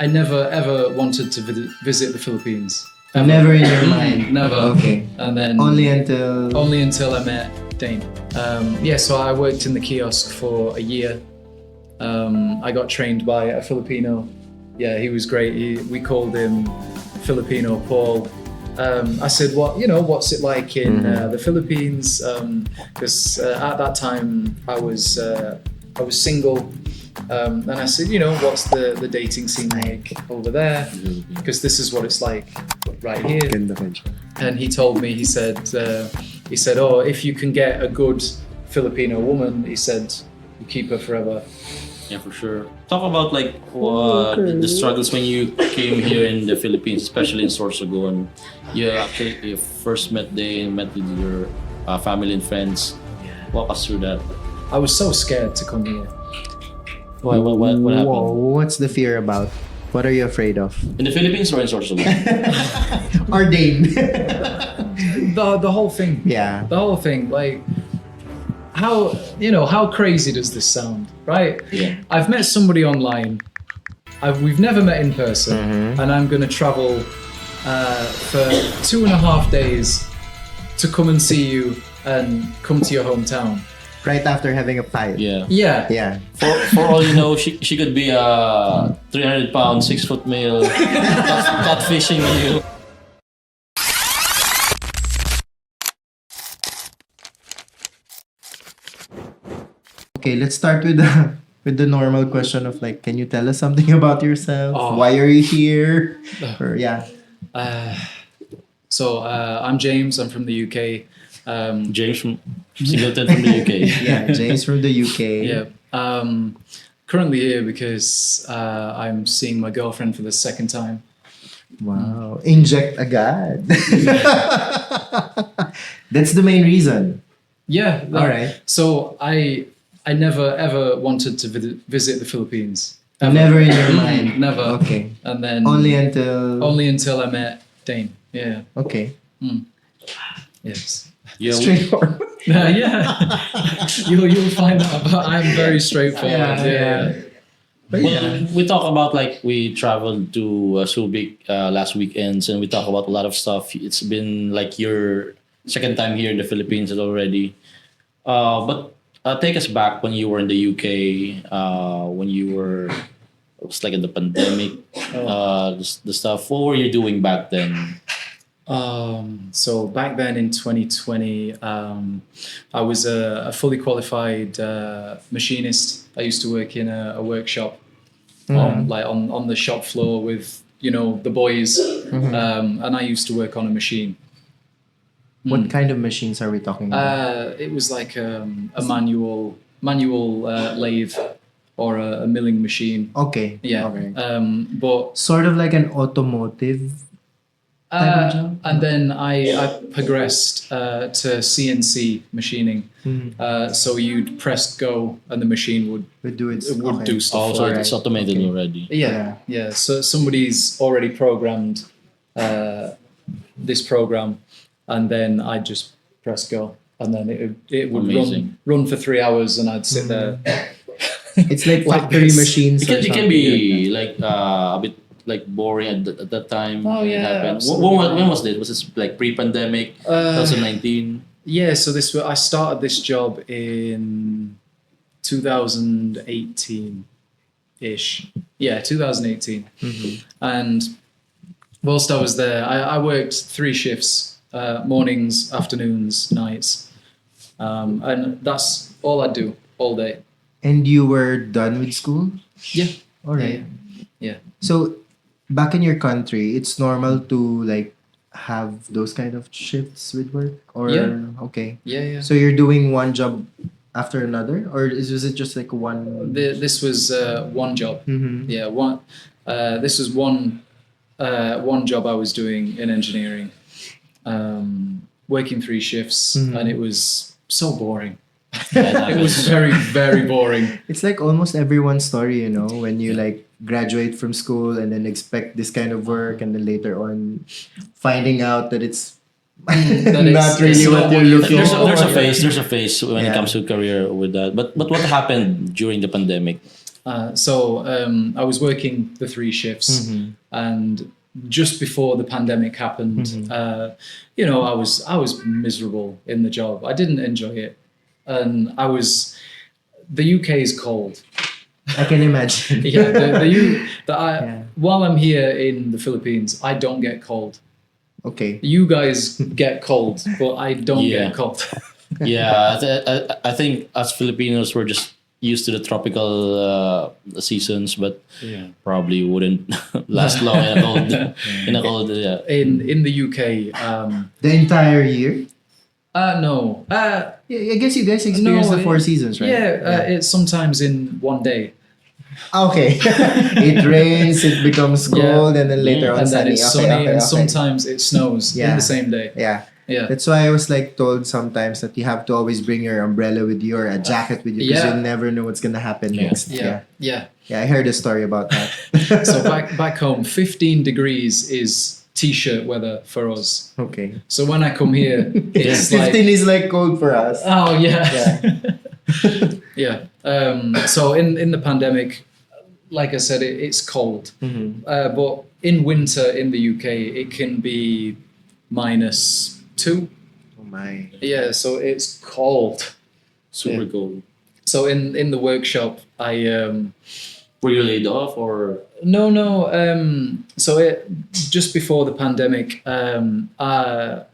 I never ever wanted to visit the Philippines. Ever. Never in your mind. Never. Okay. And then Only until I met Dane. So I worked in the kiosk for a year. I got trained by a Filipino. Yeah, he was great. We called him Filipino Paul. I said, what's it like in the Philippines? Because at that time I was single. And I said, what's the dating scene like over there? Because this is what it's like right here. And he told me, he said, oh, if you can get a good Filipino woman, he said, you keep her forever. Yeah, for sure. Talk about like the struggles when you came here in the Philippines, especially in Sorsogon. You first met Dane, met with your family and friends. Walk us through that. I was so scared to come here. What happened? Whoa, what's the fear about? What are you afraid of? In the Philippines or in Sorsogon? Or Dane? The whole thing. Yeah. The whole thing. Like, how crazy does this sound, right? Yeah. I've met somebody online. We've never met in person, and I'm going to travel for 2.5 days to come and see you and come to your hometown. Right after having a fight. Yeah. Yeah. Yeah. For all you know, she could be a 300-pound, 6-foot male catfishing you. Okay, let's start with the normal question of like, can you tell us something about yourself? Oh. Why are you here? Or yeah. I'm James. I'm from the UK. James from Singleton from the UK. Yeah, James from the UK. Yeah. Currently here because I'm seeing my girlfriend for the second time. Wow. Inject agad. That's the main reason. Yeah. All right. So I never ever wanted to visit the Philippines. Ever. Never in your mind. Never. Okay. And then Only until I met Dane. Yeah. Okay. Yes. Yeah, Straightforward. Yeah. You'll find out. But I'm very straightforward. Yeah. But we talk about like we traveled to Subic last weekends, and we talk about a lot of stuff. It's been like your second time here in the Philippines already. But take us back when you were in the UK, when you were, it was like in the pandemic, the stuff. What were you doing back then? So back then in 2020, I was a fully qualified machinist. I used to work in a workshop, on the shop floor with the boys, and I used to work on a machine. what kind of machines are we talking about? It was like a manual lathe or a milling machine. Okay. Yeah. Okay. But Sort of like an automotive type of job? and then I progressed to CNC machining. So you'd press go and the machine would We do it. do stuff. Oh, so for it's it. automated Okay. already. Yeah. So somebody's already programmed this program, and then I'd just press go, and then it would Amazing. run for 3 hours, and I'd sit there. It's like Like factory this. machines. It can or be like a bit like boring at that time. Oh, when it yeah, happened. absolutely. When was this? Was this like pre-pandemic, 2019? Yeah, so I started this job in 2018-ish. Yeah, 2018. And whilst I was there, I worked 3 shifts, mornings, afternoons, nights. And that's all I do all day. And you were done with school? Yeah. All right. Yeah. So back in your country, it's normal to like have those kind of shifts with work? Or Yeah. okay. Yeah. So you're doing one job after another? Or was it just like one? This was one job. Mhm. Yeah, this was one job I was doing in engineering, working 3 shifts, and it was so boring. It was very, very boring. It's like almost everyone's story, when you like graduate from school and then expect this kind of work and then later on finding out that it's not really what you're looking for. There's a phase when it Yeah. comes to career with that. But what happened during the pandemic? I was working the 3 shifts, and just before the pandemic happened, I was miserable in the job. I didn't enjoy it, and the UK is cold. I can imagine. While I'm here in the Philippines, I don't get cold. Okay. You guys get cold, but I don't get cold. I think as Filipinos, we're just used to the tropical seasons, but probably wouldn't last long in a cold. In the UK, the entire year. no. I guess you guys experience the 4 seasons, right? It's sometimes in one day. Okay. It rains, it becomes cold, and then later on and then sunny. it's sunny, and sometimes it snows in the same day. Yeah. Yeah. That's why I was like told sometimes that you have to always bring your umbrella with you or a jacket with you because you never know what's gonna happen next. Yeah. I heard a story about that. So back home, 15 degrees is t-shirt weather for us. Okay. So when I come here, it's 15 is like cold for us. Oh yeah. So in the pandemic, like I said, it's cold. But in winter in the UK, it can be -2. Oh my. Yeah, so it's cold. Super cold. So in the workshop, Were you laid off or? No. So just before the pandemic, I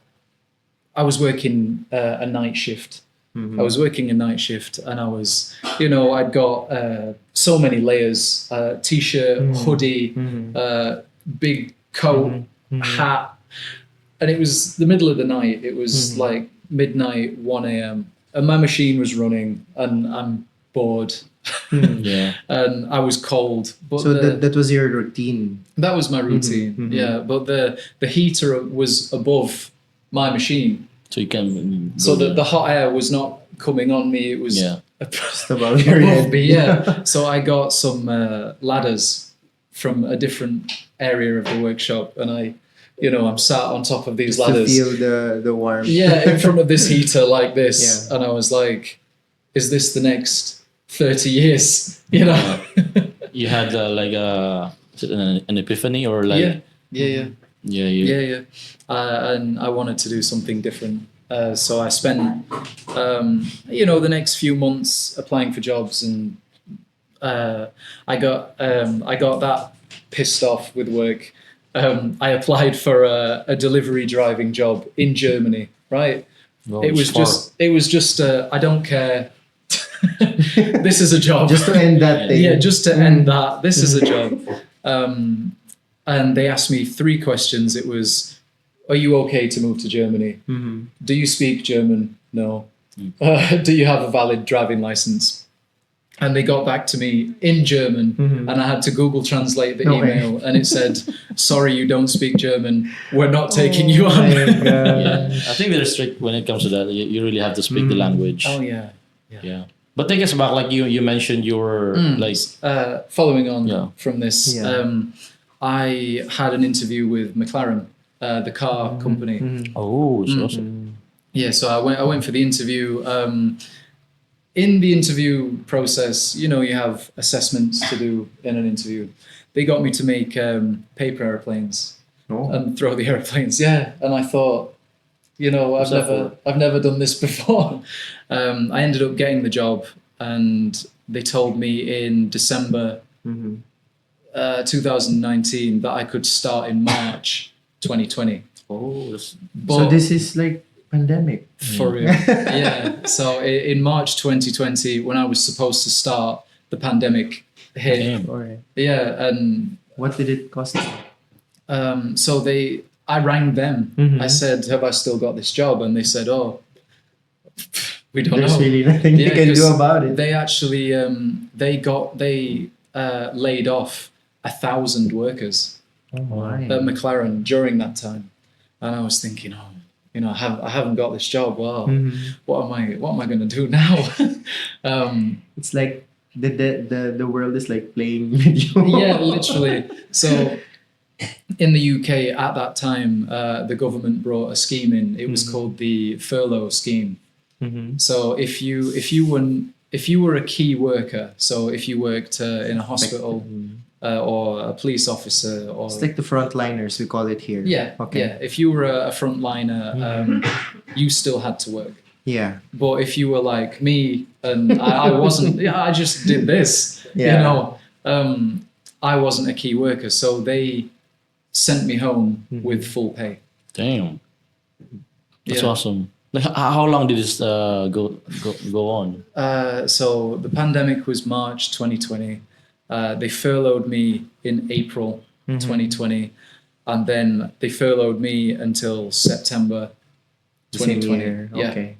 was working a night shift. I was working a night shift, and I was, I'd got so many layers: t-shirt, hoodie, big coat, hat, and it was the middle of the night. It was like midnight, 1 a.m., and my machine was running, and I'm bored. And I was cold. But so that was your routine. That was my routine. Yeah, but the heater was above my machine. So you can. So the hot air was not coming on me. It was just above your head. Me. Yeah. So I got some ladders from a different area of the workshop, and I'm sat on top of these ladders to feel the warmth. Yeah, in front of this heater like this, and I was like, "Is this the next 30 years?" You had is it an epiphany or like? Yeah. And I wanted to do something different. So I spent, the next few months applying for jobs, and I got that pissed off with work. I applied for a delivery driving job in Germany. Right? Oh, it was just I don't care. This is a job. Just to end that thing. Yeah, just to end that. This is a job. And they asked me 3 questions. It was, are you okay to move to Germany? Do you speak German? No. Do you have a valid driving license? And they got back to me in German, and I had to Google translate the email, and it said, sorry, you don't speak German. We're not taking you on. I think they're strict when it comes to that. You really have to speak the language. Oh, yeah. But take us back, like you mentioned you were following on from this. I had an interview with McLaren, the car company. Oh, it's awesome. Yeah, so I went for the interview. In the interview process, you have assessments to do in an interview. They got me to make paper airplanes and throw the airplanes. Yeah, and I thought, I've never done this before. I ended up getting the job, and they told me in December 2019 that I could start in March 2020. So this is like pandemic. For real. Yeah. So in March 2020, when I was supposed to start, the pandemic hit. Alright. Yeah. And what did it cost you? So I rang them. I said, have I still got this job? And they said, oh, we don't know. There's really nothing you can do about it. They actually, they laid off 1,000 workers at McLaren during that time. And I was thinking, I haven't got this job. Wow, what am I going to do now? It's like the world is like playing with you. Yeah, literally. So in the UK at that time, the government brought a scheme in. It was called the furlough scheme. So if you were if you were a key worker, so if you worked in a hospital or a police officer, or It's like the frontliners, we call it here. yeah, Okay. yeah, if you were a frontliner, you still had to work. Yeah. But if you were like me and I wasn't, yeah, I just did this, Yeah. you know, I wasn't a key worker, so they sent me home with full pay. Damn. That's Yeah. awesome. Like, how long did this go on? So the pandemic was March 2020. They furloughed me in April 2020, and then they furloughed me until September The same 2020. year. Yeah. Okay.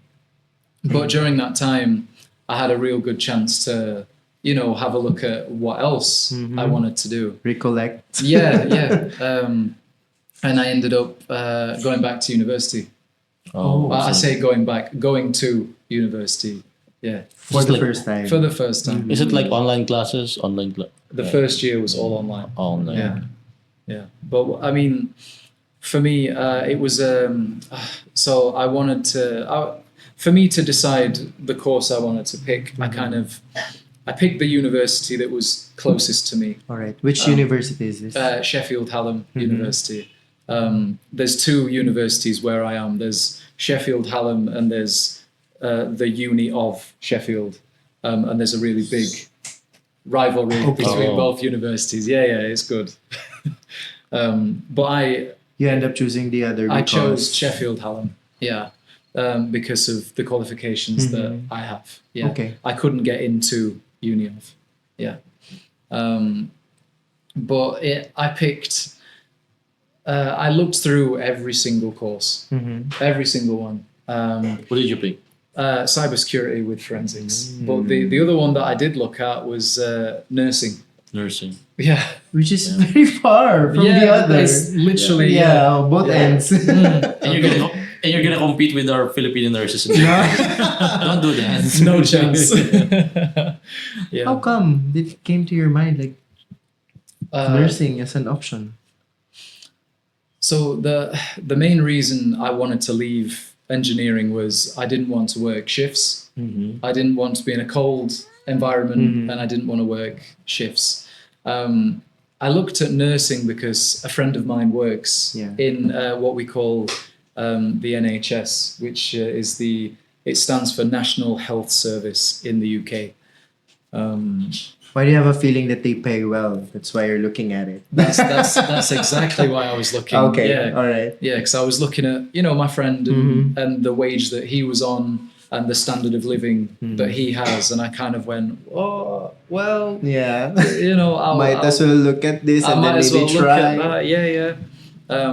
But during that time, I had a real good chance to, you know, have a look at what else I wanted to do. Recollect. Yeah. And I ended up going back to university. Oh, I so- say going to university. Yeah, For Just the like- first time. for the first time. Is it like online classes? The first year was all online. Online. Yeah, yeah. But I mean, for me, it was so I wanted to. For me to decide the course I wanted to pick, I picked the university that was closest to me. All right. Which university is this? Sheffield Hallam University. There's two universities where I am. There's Sheffield Hallam and there's the Uni of Sheffield. And there's a really big rivalry between both universities. Yeah, it's good. But You end up choosing the other. I because- chose Sheffield Hallam. Yeah. Because of the qualifications that I have. Yeah. Okay. I couldn't get into Uni of. Yeah. But I picked. I looked through every single course, every single one. What did you pick? Cybersecurity with forensics. But the other one that I did look at was nursing. Nursing. Yeah. Which is very far from the other. It's literally Yeah, both ends. And you're gonna compete with our Filipino nurses. Don't do that. no chance. Yeah. How come it came to your mind like nursing as an option? So the main reason I wanted to leave engineering was I didn't want to work shifts. I didn't want to be in a cold environment, and I didn't want to work shifts. I looked at nursing because a friend of mine works in what we call the NHS, which it stands for National Health Service in the UK. Why do you have a feeling that they pay well? That's why you're looking at it. That's exactly why I was looking. Okay, Yeah. all right. Yeah, because I was looking at, my friend and the wage that he was on and the standard of living that he has. And I kind of went, oh, well, Yeah. I'll As well look at this I and might then as maybe well look try. at that. Yeah.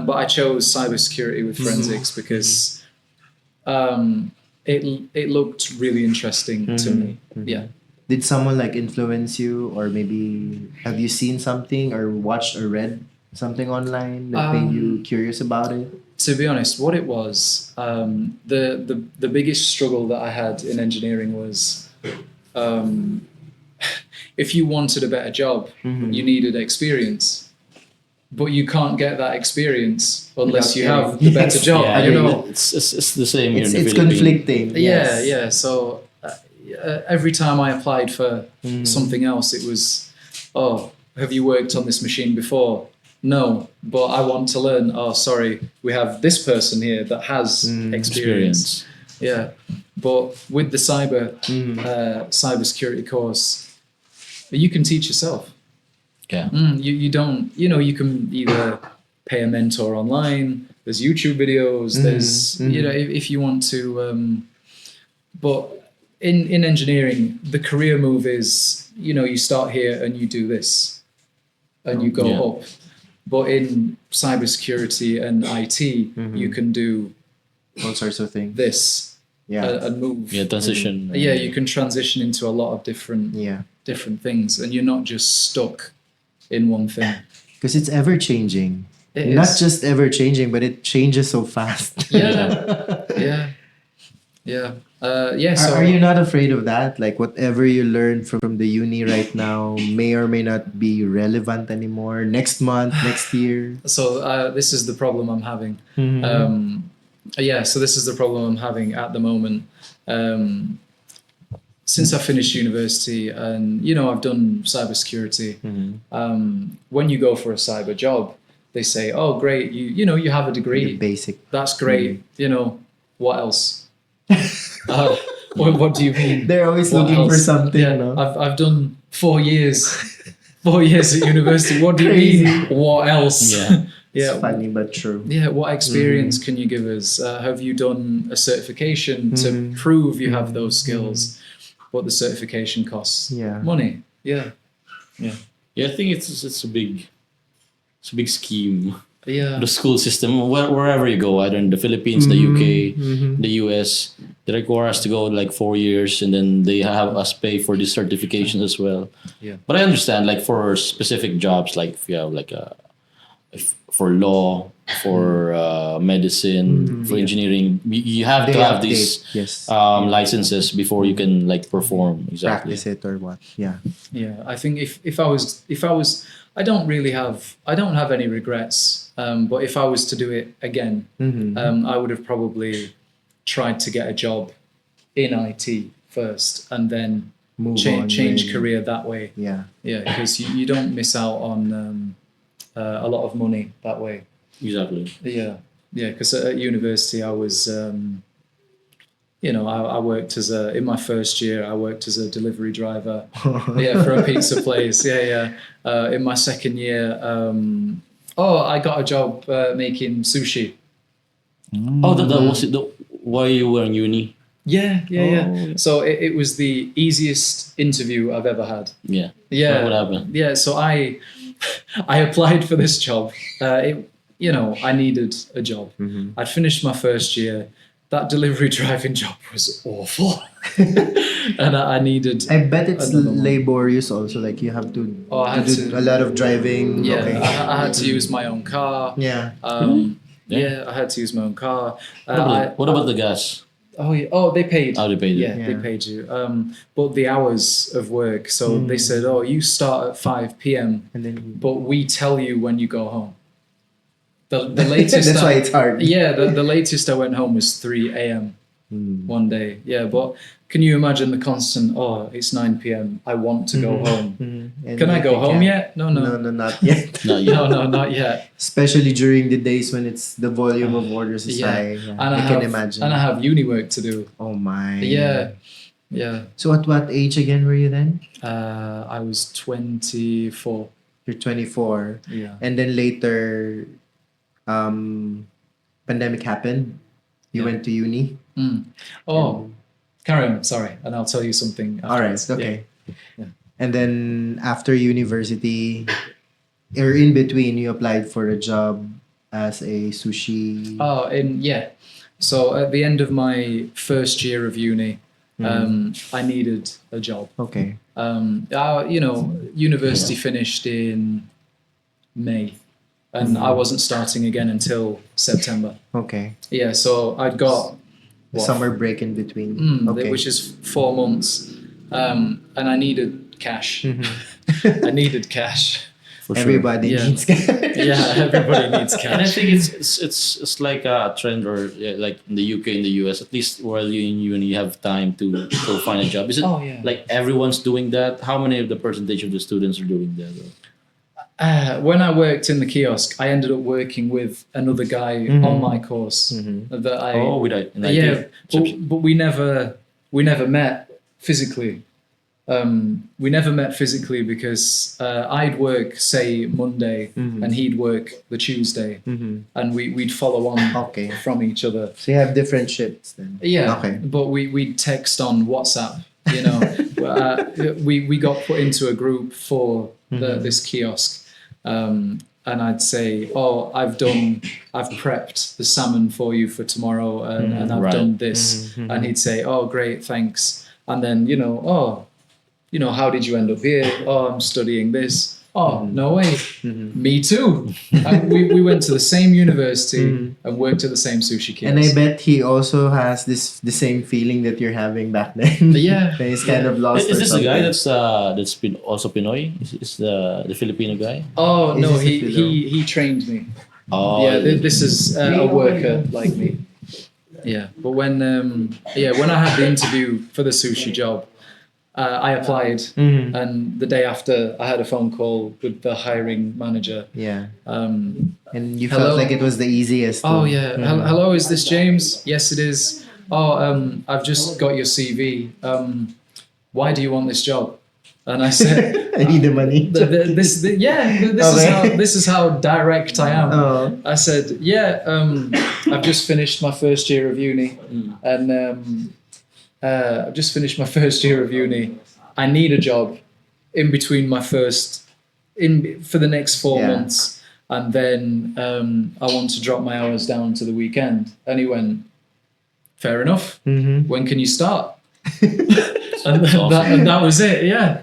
But I chose cybersecurity with forensics because it looked really interesting to me. Yeah. Did someone like influence you, or maybe have you seen something or watched or read something online that made you curious about it? To be honest, what it was, the biggest struggle that I had in engineering was if you wanted a better job, you needed experience. But you can't get that experience unless you have the better job. Yeah, it's the same here in the It's Philippines. conflicting. Yes. Yeah. So every time I applied for something else, it was, oh, have you worked on this machine before? No, but I want to learn. Oh, sorry, we have this person here that has experience. Yeah, but with the cybersecurity course, you can teach yourself. Yeah. You don't, you can either pay a mentor online. There's YouTube videos. There's, if you want to, but in engineering, the career move is, you start here and you do this and you go up. But in cybersecurity and IT, you can do All sorts of things. this and move. Yeah, transition. Yeah, you can transition into a lot of different things, and you're not just stuck in one thing. Because it's ever changing. It Not is. just ever changing, but it changes so fast. So Are you not afraid of that? Like whatever you learn from the uni right now may or may not be relevant anymore next month, next year. So this is the problem I'm having. So this is the problem I'm having at the moment. since I finished university, and I've done cybersecurity. When you go for a cyber job, they say, "Oh, great, you have a The degree. basic. That's great. What else? What do you mean? They're always What looking for else? something, Yeah, no? I've done 4 years, 4 years at university. What do you mean? What else? Yeah. It's funny but true. Yeah, what experience can you give us? Have you done a certification to prove you have those skills? What the certification costs? Yeah. Money. Yeah. Yeah, I think it's a big scheme. Yeah. The school system, wherever you go, either in the Philippines, the UK, the US, they require us to go like 4 years, and then they have us pay for these certifications as well. Yeah. But I understand, like for specific jobs, like if you have like for law, for medicine, for engineering, you have to They have update, these yes. licenses before you can like perform. Exactly. Practice it or what? Yeah. Yeah. I think if I was, I don't have any regrets. But if I was to do it again, I would have probably tried to get a job in IT first, and then change career that way. Yeah. Yeah, because you don't miss out on a lot of money that way. Exactly. Yeah, because at university I was, I worked in my first year I worked as a delivery driver, for a pizza place. In my second year, I got a job making sushi. Oh, that was it. Why you were in uni? Yeah. Oh. So it was the easiest interview I've ever had. Yeah. Yeah. What happened? Yeah, so I applied for this job. I needed a job. I'd finished my first year. That delivery driving job was awful. And I needed... I bet it's another one. laborious also. Like you have to, I had do to- a lot of driving. Yeah, Okay. I had to use my own car. Yeah. Yeah, I had to use my own car. What about the gas? They paid. Oh, they paid you. Yeah, they Yeah. paid you. But the hours of work, so they said, you start at 5 p.m., And then but we tell you when you go home. The latest... that's why it's hard. Yeah, the latest I went home was 3 a.m. one day. Yeah, but can you imagine the constant, it's 9 p.m., I want to go home. And Can I go you home can't. yet? No. No, not yet. Not yet. No, not yet. Especially during the days when it's the volume of orders is high. Yeah. And I can imagine. And I have uni work to do. Oh my. Yeah. So at what age again were you then? I was 24. You're 24. Yeah. And then later, pandemic happened. You Yeah. went to uni. Carry on. Sorry, and I'll tell you something. All right. afterwards. Okay. Yeah. And then after university, or in between, you applied for a job as a sushi. So at the end of my first year of uni, I needed a job. Okay. University finished in May, and I wasn't starting again until September. Okay. Yeah, so I'd got Summer break in between. Okay. which is 4 months, and I needed cash. I needed cash. For sure. Everybody Yeah. needs cash. Yeah, everybody needs And I cash. think it's like a trend, or like in the UK, in the US, at least while you're in uni, you have time to go find a job. Is it like everyone's doing that? How many of the percentage of the students are doing that? When I worked in the kiosk, I ended up working with another guy on my course. That I In IT? but we never met physically. We never met physically because I'd work, say, Monday, and he'd work the Tuesday, and we'd follow on Okay. from each other. So you have different shifts then. Yeah, Okay. but we'd text on WhatsApp. We got put into a group for this kiosk, and I'd say, I've prepped the salmon for you for tomorrow, and I've Right. done this, and he'd say, great, thanks, and then how did you end up here? I'm studying this. No way. Me too. And we went to the same university and worked at the same sushi kiosk. And I bet he also has the same feeling that you're having back then. Yeah. That he's kind of lost. Is or this the guy something. that's been also Pinoy? Is the Filipino guy? Oh Is no, this a he pillow? he trained me. Oh, Yeah, this is a worker like me. Yeah, but when I had the interview for the sushi job, I applied, Mhm. and the day after, I had a phone call with the hiring manager. Yeah. Um, And you Hello? felt like it was the easiest. oh one. yeah, Mhm. hello, is this James? Yes, it is. Oh, I've just got your CV. Why do you want this job? And I said, I need the money. this is how direct I am. Oh. I said, I've just finished my first year of uni, and I've just finished my first year of uni. I need a job in between my first, in for the next 4 months, and then I want to drop my hours down to the weekend. And he went, fair enough. Mhm. When can you start? That's And awesome. that was it. Yeah,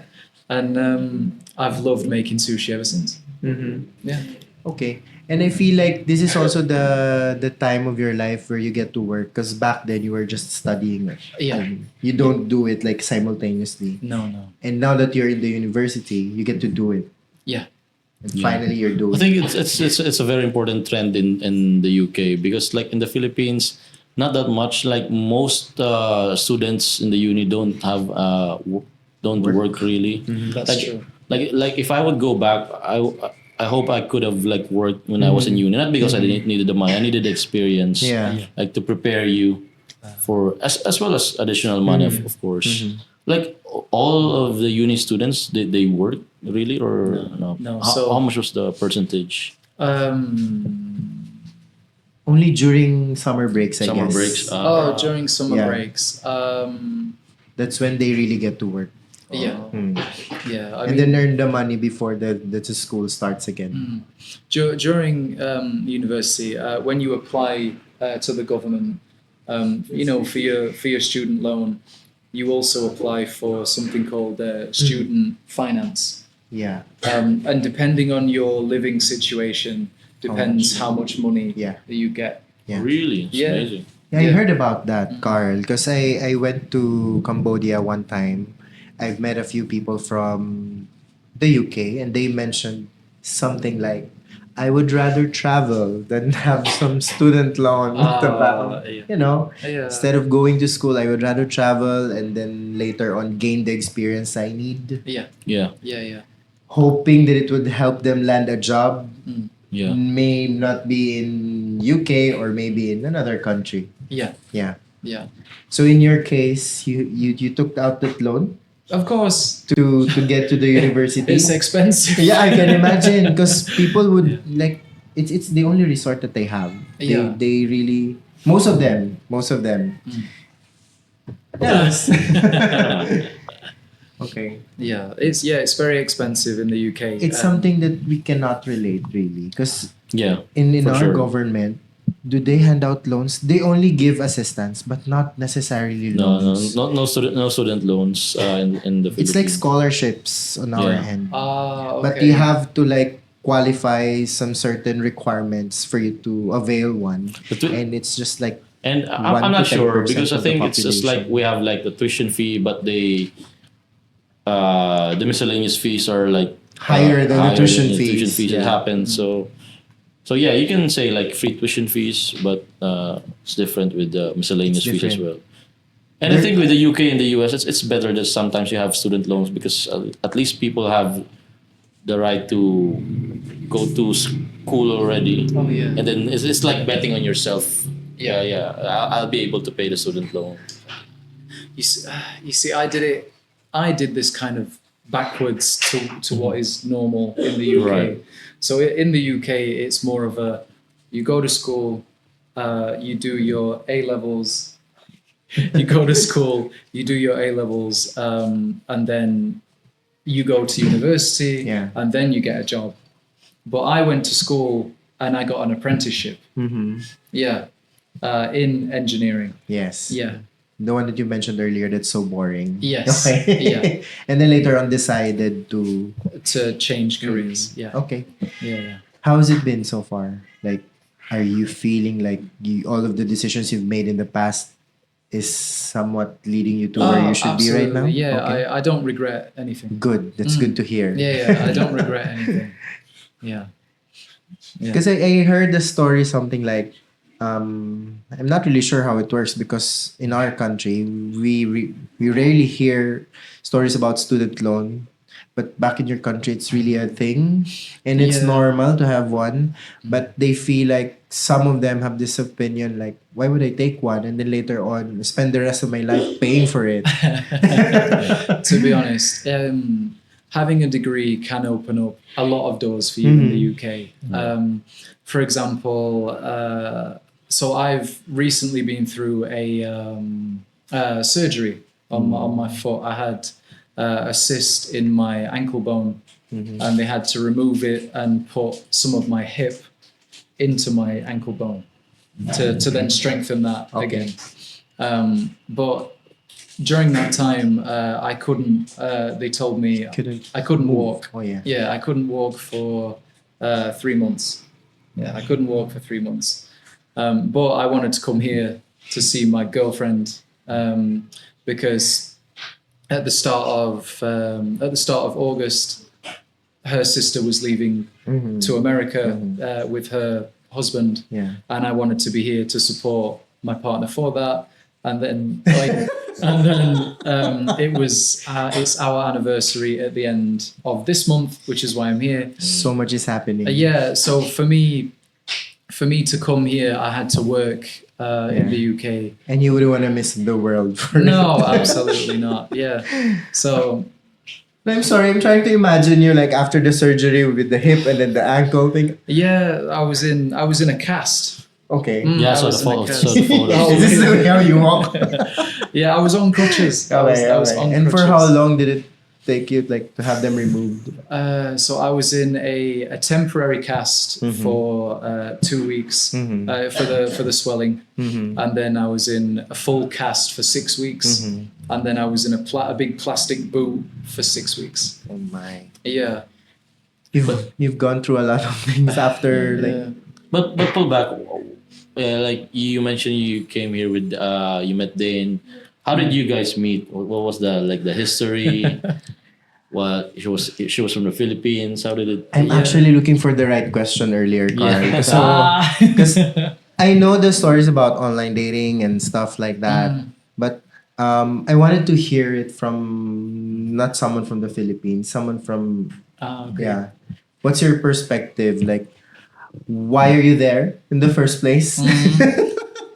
and I've loved making sushi ever since. Mhm. Yeah. Okay. And I feel like this is also the time of your life where you get to work, because back then you were just studying. Yeah. You don't do it like simultaneously. No. And now that you're in the university, you get to do it. Yeah. And Yeah. finally you're doing I think it's a very important trend in the UK, because like in the Philippines, not that much. Like most students in the uni don't have don't work really. That's like true. like if I would go back, I hope I could have like worked when I was in uni. Not because I didn't needed the money. I needed the experience. Yeah. Like to prepare you for as well as additional money, of course. Like all of the uni students, they work really or no? No, How much was the percentage? only during summer breaks, I Summer guess. breaks. During summer Yeah. breaks. That's when they really get to work. Yeah. Hmm. Yeah. I And mean, then earn the money before the school starts again. during university, when you apply to the government, for your student loan, you also apply for something called student finance. Yeah. And depending on your living situation, depends how much money Yeah. you get. Yeah. Really? It's Yeah. amazing. Yeah, I Yeah. heard about that, Carl, because I went to Cambodia one time. I've met a few people from the UK, and they mentioned something like, I would rather travel than have some student loan at the back. Yeah. You know, Yeah. instead of going to school, I would rather travel and then later on gain the experience I need, Yeah. Yeah. Yeah. hoping that it would help them land a job. Yeah. May not be in UK or maybe in another country. Yeah. Yeah. Yeah. So in your case, you took out that loan Of course, to get to the university. it's expensive. Yeah, I can imagine, because people would like it's the only resort that they have. Yeah. They really most of them. Yes. Okay. It's very expensive in the UK. It's something that we cannot relate really, because Yeah. in For our sure. government, do they hand out loans? They only give assistance, but not necessarily No, loans. no student loans in the Philippines. It's like scholarships on our Yeah. end. Okay. But you have to like qualify some certain requirements for you to avail one. But we- And it's just like And 1 I'm to not sure 10% because I of the think it's just like population. we have like the tuition fee, but the miscellaneous fees are like Higher than the tuition tuition fees. fees. It Yeah. happens. So yeah, you can say like free tuition fees, but it's different with the miscellaneous It's fees as different. well. And I think with the UK and the US, it's better that sometimes you have student loans because at least people have the right to go to school already. Oh yeah. And then it's like betting on yourself. Yeah. Yeah. I'll be able to pay the student loan. You see, I did this kind of backwards to what is normal in the UK. Right. So in the UK, it's more of a, you go to school, you do your A levels, you go to school, you do your A levels, and then you go to university, Yeah. and then you get a job. But I went to school and I got an apprenticeship. Mhm. Yeah. In engineering. Yes. Yeah. The one that you mentioned earlier that's so boring. Yes. Okay. Yeah. And then later on decided to To change careers. Yeah. okay. Yeah. How has it been so far? Like, are you feeling like all of the decisions you've made in the past is somewhat leading you to where you should be right now? Absolutely. Yeah. Okay. I don't regret anything. Good. That's good to hear. Yeah. I don't regret anything. Yeah. Yeah. Because I heard the story something like I'm not really sure how it works because in our country we rarely hear stories about student loan, but back in your country it's really a thing, and it's Yeah. normal to have one. But they feel like some of them have this opinion like, why would I take one and then later on spend the rest of my life paying for it? To be honest, having a degree can open up a lot of doors for you in the UK. For example, so I've recently been through a surgery on my foot. I had a cyst in my ankle bone, and they had to remove it and put some of my hip into my ankle bone to then strengthen that again. But during that time, I couldn't. They told me I couldn't walk. Oh yeah. Yeah, I couldn't walk for 3 months. Yeah, I couldn't walk for 3 months. But I wanted to come here to see my girlfriend because at the start of August, her sister was leaving to America with her husband, Yeah. and I wanted to be here to support my partner for that. And then, it was it's our anniversary at the end of this month, which is why I'm here. So much is happening. Yeah, so for me to come here, I had to work in the UK. And you wouldn't want to miss the world for No, absolutely not. Yeah, so I'm sorry, I'm trying to imagine you like after the surgery with the hip and then the ankle thing. yeah, I was in a cast. Okay. Yeah, I so was the in a photo. cast. So the photo. Is this the way how you walk? Yeah, I was on crutches. I was on And for crutches. how long did it take you like to have them removed? So I was in a temporary cast for 2 weeks for the swelling, and then I was in a full cast for 6 weeks, and then I was in a big plastic boot for 6 weeks. Oh my. Yeah. You've gone through a lot of things after like Yeah. But pull back. Like you mentioned, you came here with you met Dane. How did you guys meet? What was the history? What she was from the Philippines. How did it? I'm actually looking for the right question earlier, Carl. Yeah. So, because I know the stories about online dating and stuff like that, but I wanted to hear it from not someone from the Philippines, someone from Okay. yeah. What's your perspective? Like, why are you there in the first place?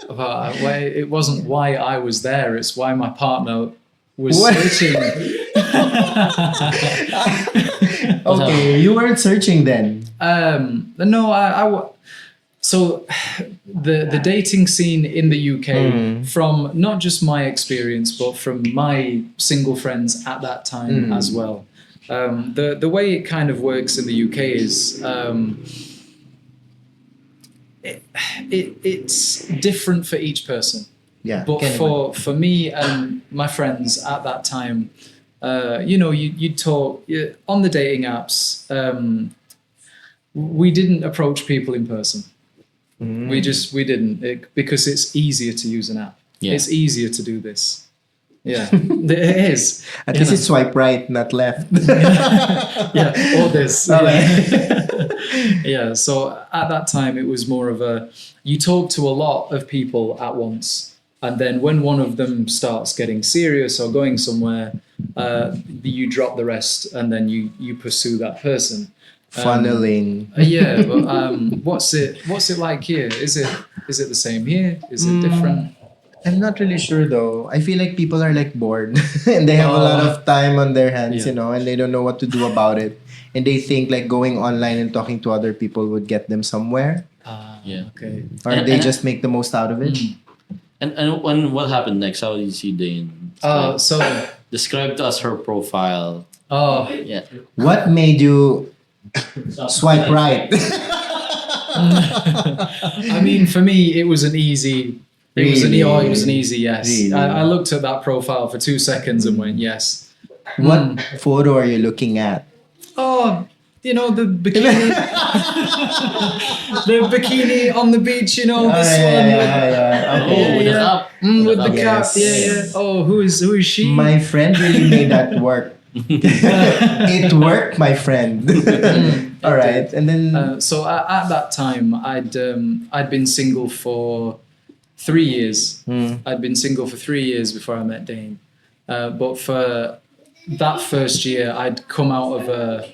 It wasn't why I was there; it's why my partner was What? searching. Okay, you weren't searching then. No, so the dating scene in the UK, from not just my experience, but from my single friends at that time as well. The way it kind of works in the UK is it's different for each person. Yeah. But can for me and my friends at that time, you'd talk on the dating apps. We didn't approach people in person. We didn't because it's easier to use an app. Yeah. It's easier to do this. Yeah, it is. At You least know. it's swipe right, not left. Yeah, or this. Okay. Yeah, so at that time it was more of you talk to a lot of people at once, and then when one of them starts getting serious or going somewhere, you drop the rest and then you pursue that person. Funneling. Yeah, but what's it like here? Is it the same here? Is it different? I'm not really sure though. I feel like people are like bored and they have a lot of time on their hands, Yeah. and they don't know what to do about it. And they think like going online and talking to other people would get them somewhere. Yeah. Okay. Or And- they and- just make the most out of it. And when what happened next? How did you see Dane? So Describe to us her profile. Yeah. What made you swipe right? I mean, for me, it was an easy. It was an easy yes. Really? I looked at that profile for 2 seconds and went yes. What photo are you looking at? Oh, the bikini, the bikini on the beach. This one. Yeah. Oh, with the cup. With the Yes. cap. Yeah. Oh, who is she? My friend really made that work. It worked, my friend. All right, and then So at that time, I'd been single for 3 years. I'd been single for 3 years before I met Dane. But for that first year, I'd come out of a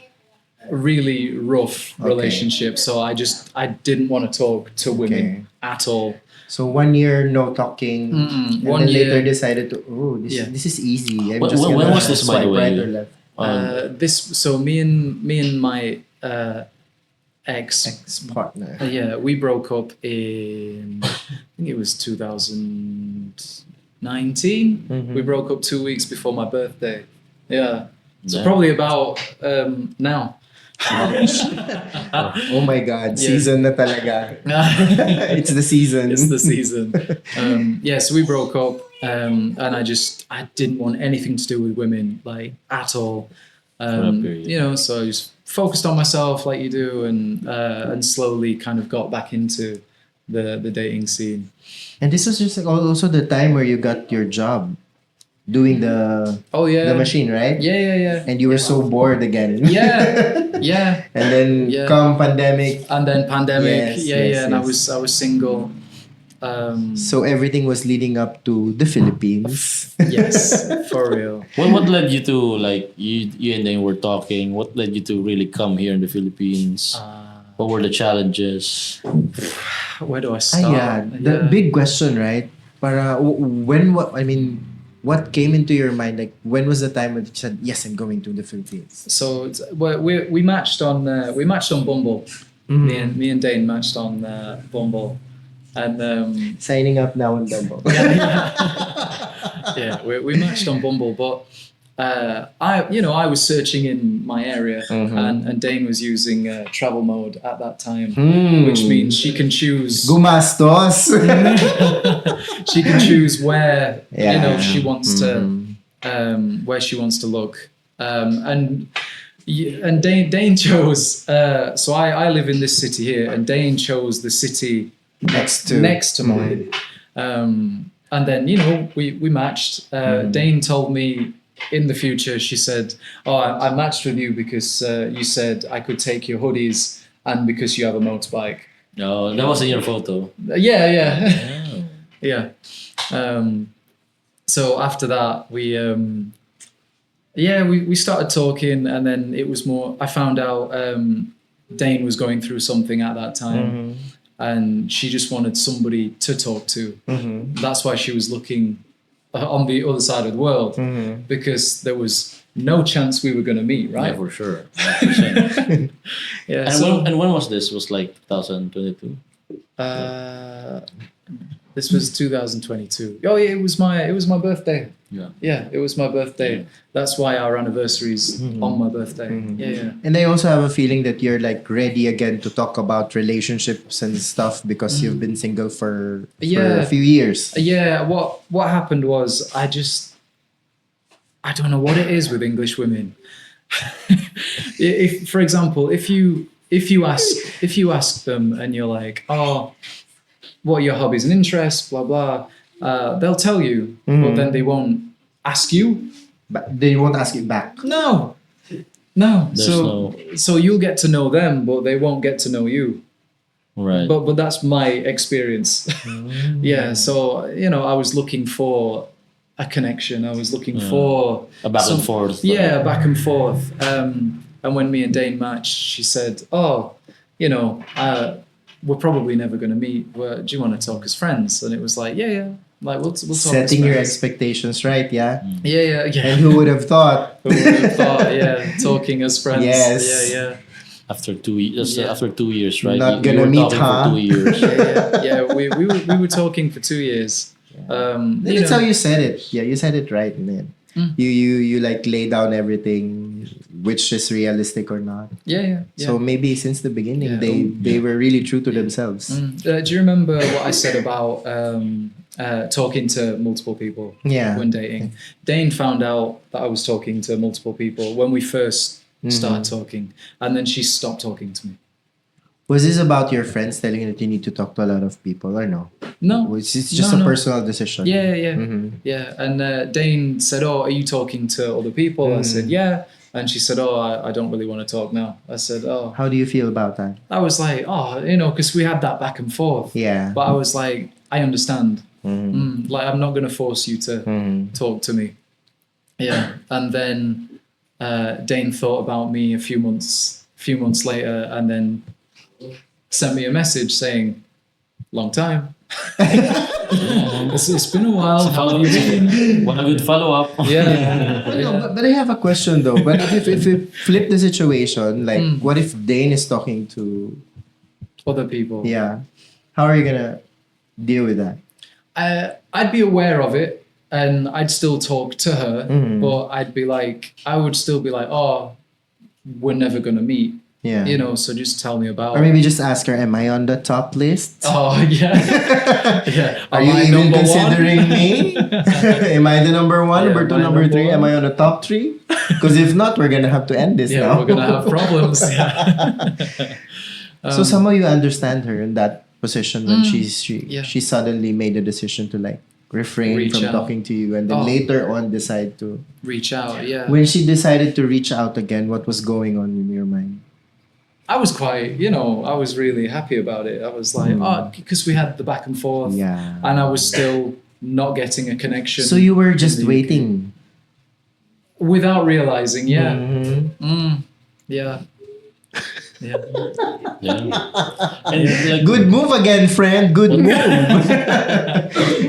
really rough relationship. So I didn't want to talk to women at all. so 1 year no talking, and 1 then year. later decided to this is easy. I'm just When gonna was this, by the swipe way? right or left. Me and my ex, Partner. we broke up in I think it was 2019. We broke up 2 weeks before my birthday. Yeah, so Yeah. probably about now. Oh my God, season na talaga. It's the season. It's the season. So we broke up, and I didn't want anything to do with women, like at all. So I just focused on myself, like you do, and slowly kind of got back into the dating scene. And this was just also the time where you got your job doing the machine, right? Yeah. And you were so bored again. Yeah. And then come pandemic. And then pandemic. Yes, And yes. I was single. So everything was leading up to the Philippines. Yes, for real. What led you to, like, you and Dane were talking? What led you to really come here in the Philippines? What were the challenges? Where do I start? The big question, right? What came into your mind? Like, when was the time when you said, "Yes, I'm going to the Philippines"? So we matched on Bumble. Me and Dane matched on Bumble, and Signing up now on Bumble. we matched on Bumble, but I was searching in my area, and Dane was using travel mode at that time, which means she can choose. Gumastos. She can choose where she wants Mm-hmm. to look, and Dane chose. So I live in this city here, and Dane chose the city next to mine. And then we matched. Dane told me in the future, she said, "Oh, I matched with you because you said I could take your hoodies and because you have a motorbike." No, that wasn't your photo. Yeah. Oh. Yeah. So after that, we started talking, and then it was more. I found out Dane was going through something at that time, and she just wanted somebody to talk to. That's why she was looking on the other side of the world, because there was no chance we were going to meet, right? Yeah, for sure. 100%. Yeah. And when was this? Was like 2022? This was 2022. Oh yeah, it was my birthday. Yeah, it was my birthday. Yeah. That's why our anniversary's on my birthday. Yeah. And I also have a feeling that you're like ready again to talk about relationships and stuff because you've been single for a few years. Yeah. What happened was I don't know what it is with English women. For example, if you ask them and you're like, "Oh, what are your hobbies and interests?" Blah blah. They'll tell you, but then they won't ask you. But they won't ask it back. No. So you'll get to know them, but they won't get to know you. Right. But that's my experience. Yeah. So I was looking for a connection. I was looking for a back and forth. Yeah, back and forth. And when me and Dane matched, she said, "Oh, we're probably never going to meet. Do you want to talk as friends?" And it was like, yeah. Like we'll talk. Setting as your friends. expectations right, yeah. Yeah. And who would have thought? Who would have thought? Yeah, talking as friends. Yes. Yeah. After 2 years, after 2 years, right? Not You gonna were meet, talking huh? for 2 years. Yeah. We were talking for 2 years. That's how you said it. Yeah, you said it right, man. You like lay down everything, which is realistic or not. Yeah. So maybe since the beginning, Yeah. they were really true to themselves. Do you remember what I said about talking to multiple people when dating? Dane found out that I was talking to multiple people when we first started talking, and then she stopped talking to me. Was this about your friends telling you that you need to talk to a lot of people or no? No. It's just a No. personal decision. Yeah. Mm-hmm. Yeah. And Dane said, "Oh, are you talking to other people?" I said, "Yeah." And she said, "Oh, I don't really want to talk now." I said, "Oh." How do you feel about that? I was like, "Oh, because we had that back and forth." Yeah. But I was like, "I understand. Mm-hmm. Like, I'm not going to force you to talk to me." Yeah. And then Dane thought about me a few months later, and then sent me a message saying, "Long time." It's been a while. How have you been? What a good follow up. Yeah. No, but I have a question though. But if we flip the situation, like what if Dane is talking to Other people. how are you gonna deal with that? I'd be aware of it and I'd still talk to her, but I would still be like, "Oh, we're never gonna meet." Yeah. So just tell me about Or maybe just ask her, am I on the top list? Oh yeah. Yeah. Are Am you I even number considering one? me? Am I the number one, Yeah, number two, am I number number three? Am one? I on the top three? Because if not, we're gonna have to end this Yeah, now. we're gonna have problems. Yeah. So somehow you understand her in that position when she yeah. she suddenly made a decision to like refrain Reach from out. talking to you and then Oh. later on decide to. Reach out. Yeah. When she decided to reach out again, what was going on in your mind? I was quite, I was really happy about it. I was like, because we had the back and forth, Yeah. and I was still not getting a connection. So you were in just the UK. waiting. Without realizing, yeah. Mhm. Yeah. Yeah. Yeah. And like, Good move again, friend. Good move.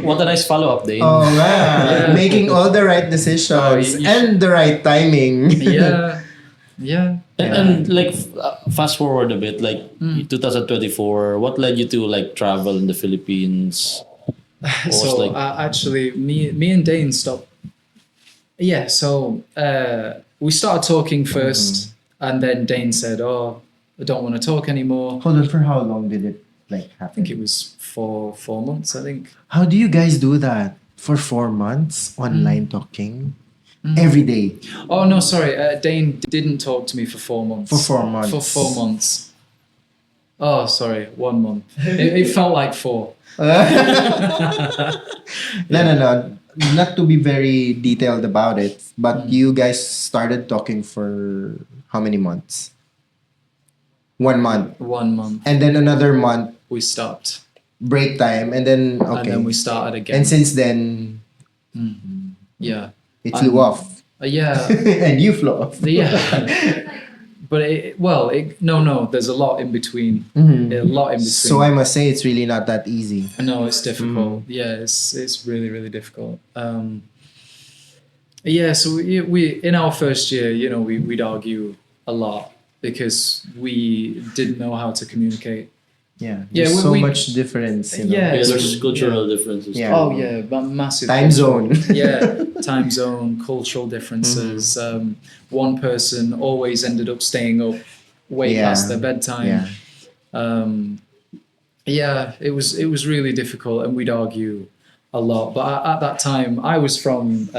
what a nice follow up, Dane. Oh man, making all the right decisions Oh, you and the right timing. Yeah. Yeah. And like fast forward a bit, like 2024, what led you to like travel in the Philippines? What was, So like, actually, me and Dane stopped. Yeah. So we started talking first, and then Dane said, "Oh, I don't want to talk anymore." Hold on, for how long did it like I happen? think it was 4 months. I think. How do you guys do that for 4 months online talking every day Oh no, sorry. Dane didn't talk to me for 4 months. for 4 months? For 4 months. Oh, sorry, 1 month. It felt like 4. No. Not to be very detailed about it, but you guys started talking for how many months? 1 month. 1 month. And then another month We stopped, break time, and then and then we started again. And since then, Yeah. it flew off, Yeah. and you flew off. Yeah. But no. There's a lot in between. A lot in between. So I must say, it's really not that easy. No, it's difficult. Yeah, it's really, really difficult. Yeah, so we in our first year, we'd argue a lot because we didn't know how to communicate. Yeah, Yeah, there's we- so much difference. Yeah. yeah, there's cultural differences. Yeah. Oh yeah, massive Time zone. Yeah, time zone, cultural differences. One person always ended up staying up way past their bedtime. Yeah. It was really difficult, and we'd argue a lot. But at that time, I was from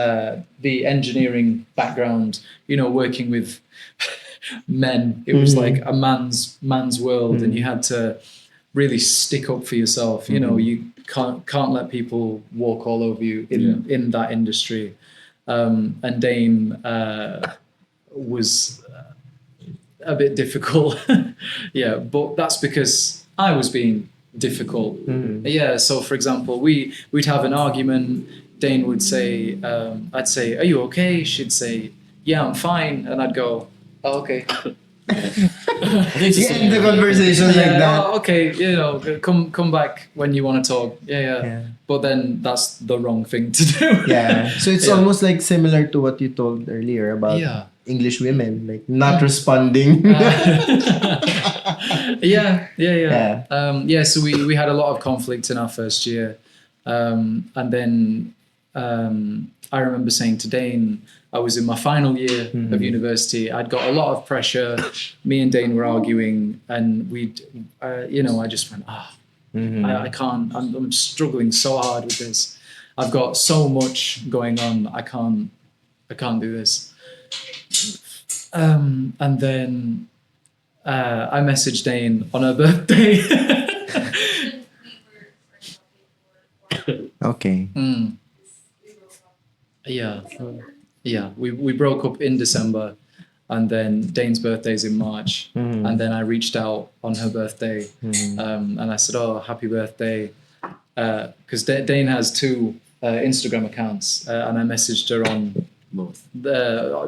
the engineering background. Working with men, it was like a man's world, and you had to really stick up for yourself. You can't let people walk all over you in that industry. And Dane was a bit difficult. Yeah, but that's because I was being difficult. Yeah, so for example, we'd have an argument. Dane would say, I'd say, "Are you okay?" She'd say, "Yeah, I'm fine," and I'd go, "Oh, okay." You end the conversation like that. "Oh, okay, come back when you want to talk. Yeah. But then that's the wrong thing to do. Yeah. So it's almost like similar to what you told earlier about Yeah. English women, like not responding. Yeah. Yeah. So we had a lot of conflict in our first year. And then I remember saying to Dane, I was in my final year of university. I'd got a lot of pressure. Me and Dane were arguing, and I just went, I can't. I'm struggling so hard with this. I've got so much going on. I can't do this. And then I messaged Daine on her birthday. Okay. Mm. Yeah. Yeah. We broke up in December, and then Dane's birthday's in March. And then I reached out on her birthday, and I said, "Oh, happy birthday," because Dane has two Instagram accounts, and I messaged her on Both.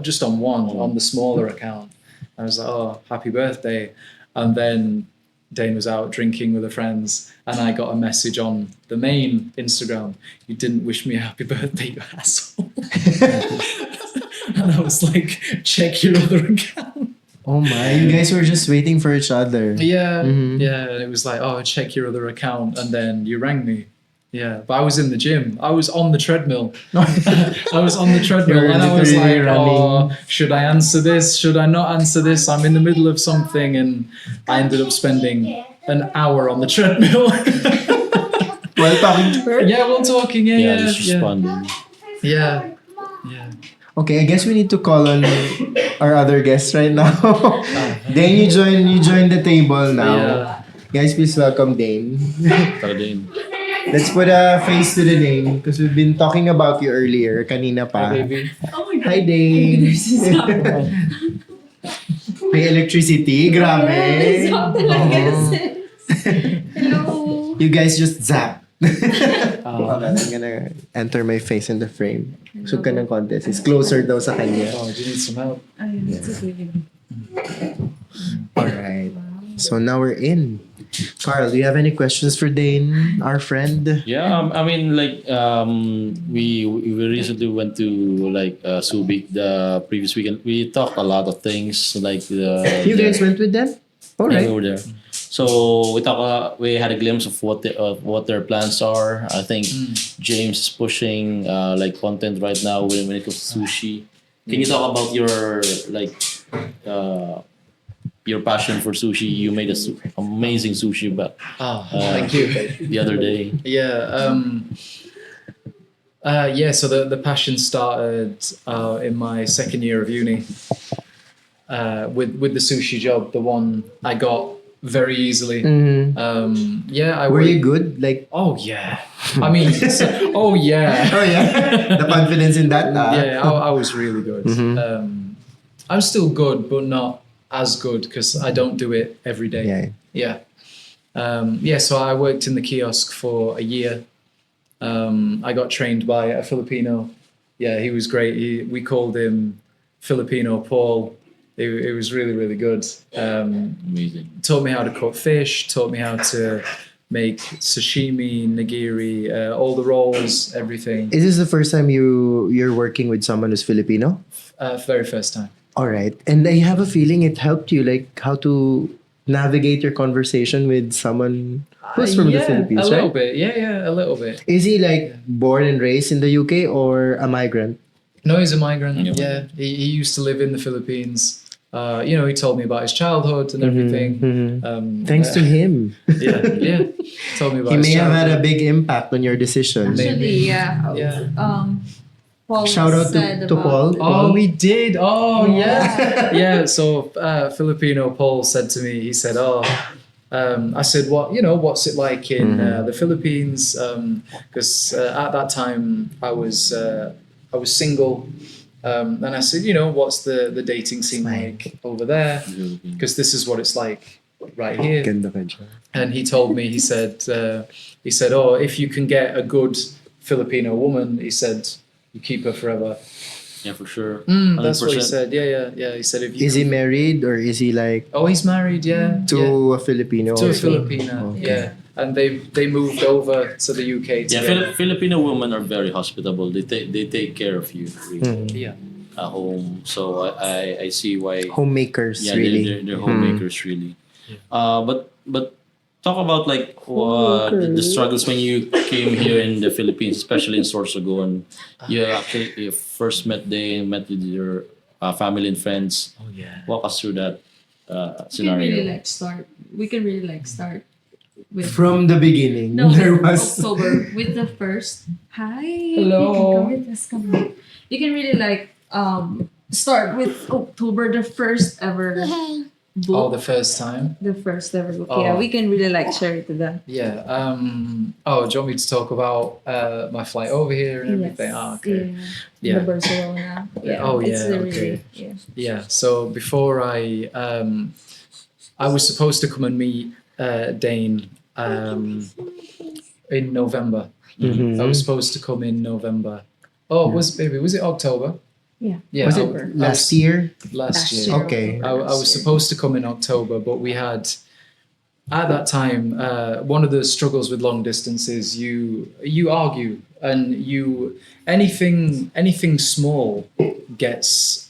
just on one, on the smaller account. I was like, "Oh, happy birthday," and then Dane was out drinking with her friends, and I got a message on the main Instagram. "You didn't wish me a happy birthday, you asshole." And I was like, "Check your other account." Oh my, you guys were just waiting for each other. Yeah, yeah. And it was like, "Oh, check your other account," and then you rang me. Yeah, but I was in the gym. I was on the treadmill. I was on the treadmill, You're and I was literally like, running. "Oh, should I answer this? Should I not answer this?" I'm in the middle of something, and I ended up spending an hour on the treadmill. While talking to her? Yeah, while talking. Yeah, Yeah, yeah, just responding. yeah, yeah. Okay, I guess we need to call on our other guests right now. Dane, you join the table now. Yeah. Guys, please welcome Dane. Tara din. Let's put a face to the name because we've been talking about you earlier, kanina pa. Hi, baby. Hi, Dane. May electricity, grabe. Hello. You guys just zap. Okay, I'm gonna enter my face in the frame. So ka ng contest. It's closer daw sa kanya. Oh, do you need some help? Ayun, it's okay. Alright. So now we're in. Carl, do you have any questions for Dane, our friend? Yeah, I mean, like, we recently went to like Subic the previous weekend. We talked a lot of things, like You guys went with them? Yeah, Alright. we were there. So we had a glimpse of what their plans are. I think James is pushing like content right now when it comes to sushi. Can you talk about your like your passion for sushi? You made a amazing sushi, but Oh, thank you. the other day. Yeah. Yeah. So the passion started in my second year of uni with the sushi job, the one I got very easily. Yeah. Were you good? Like, Oh yeah. I mean, oh yeah. oh yeah, the confidence in that. Yeah. I was really good. I'm still good, but not as good because I don't do it every day. Yeah. Yeah. So I worked in the kiosk for a year. I got trained by a Filipino. Yeah, he was great. We called him Filipino Paul. It was really, really good. Amazing. Taught me how to cook fish. Taught me how to make sashimi, nigiri, all the rolls, everything. Is this the first time you're working with someone who's Filipino? Very first time. All right. And I have a feeling it helped you, like how to navigate your conversation with someone who's from the Philippines, a right? little bit. Yeah, a little bit. Is he like born and raised in the UK or a migrant? No, he's a migrant. Yeah. Yeah, he used to live in the Philippines. He told me about his childhood and everything. Thanks to him. Yeah. Told me about He his may have had childhood. a big impact on your decision. Actually, yeah. Yeah. Paul Shout out said to about- Paul. Oh, we did. Oh, yeah. Yeah. So Filipino Paul said to me, he said, I said, what's it like in the Philippines? Because at that time I was single. And I said, what's the dating scene like over there? Because this is what it's like right here. Ganda ka dyan. And he told me, he said, oh, if you can get a good Filipino woman, he said, you keep her forever. Yeah, for sure. That's what he 100%. said. Yeah. He said, if you Is he married or is he like Oh, he's married. Yeah. to a Filipino? To a also? Filipina. Okay. Yeah. And they moved over to the UK Yeah, together. Filipino women are very hospitable. They take care of you really, Yeah. at home. So I see why. Homemakers, Yeah, really. they're homemakers really. But talk about like the struggles when you came here in the Philippines, especially in Sorsogon. You first met Dane, met with your family and friends. Oh yeah. Walk us through that We scenario. can really start with From the beginning, no, there was October with the first hi. Hello. Come with us, come with. You can really start with October, the first ever Oh, book. the first time. The first ever book. Oh. Yeah, we can really like share it to them. Yeah. Oh, do you want me to talk about my flight over here and everything? Yes. Oh, okay. Yeah. Yeah. The Barcelona. Yeah. Oh, It's yeah, really, okay. yeah. Yeah. So before I was supposed to come and meet Dane in November. Mhm. I was supposed to come in November. Oh, was it October? Yeah. Yeah. Was I- it I last was- year? Last year. Okay. I was supposed to come in October, but we had at that time one of the struggles with long distance is you argue and anything small gets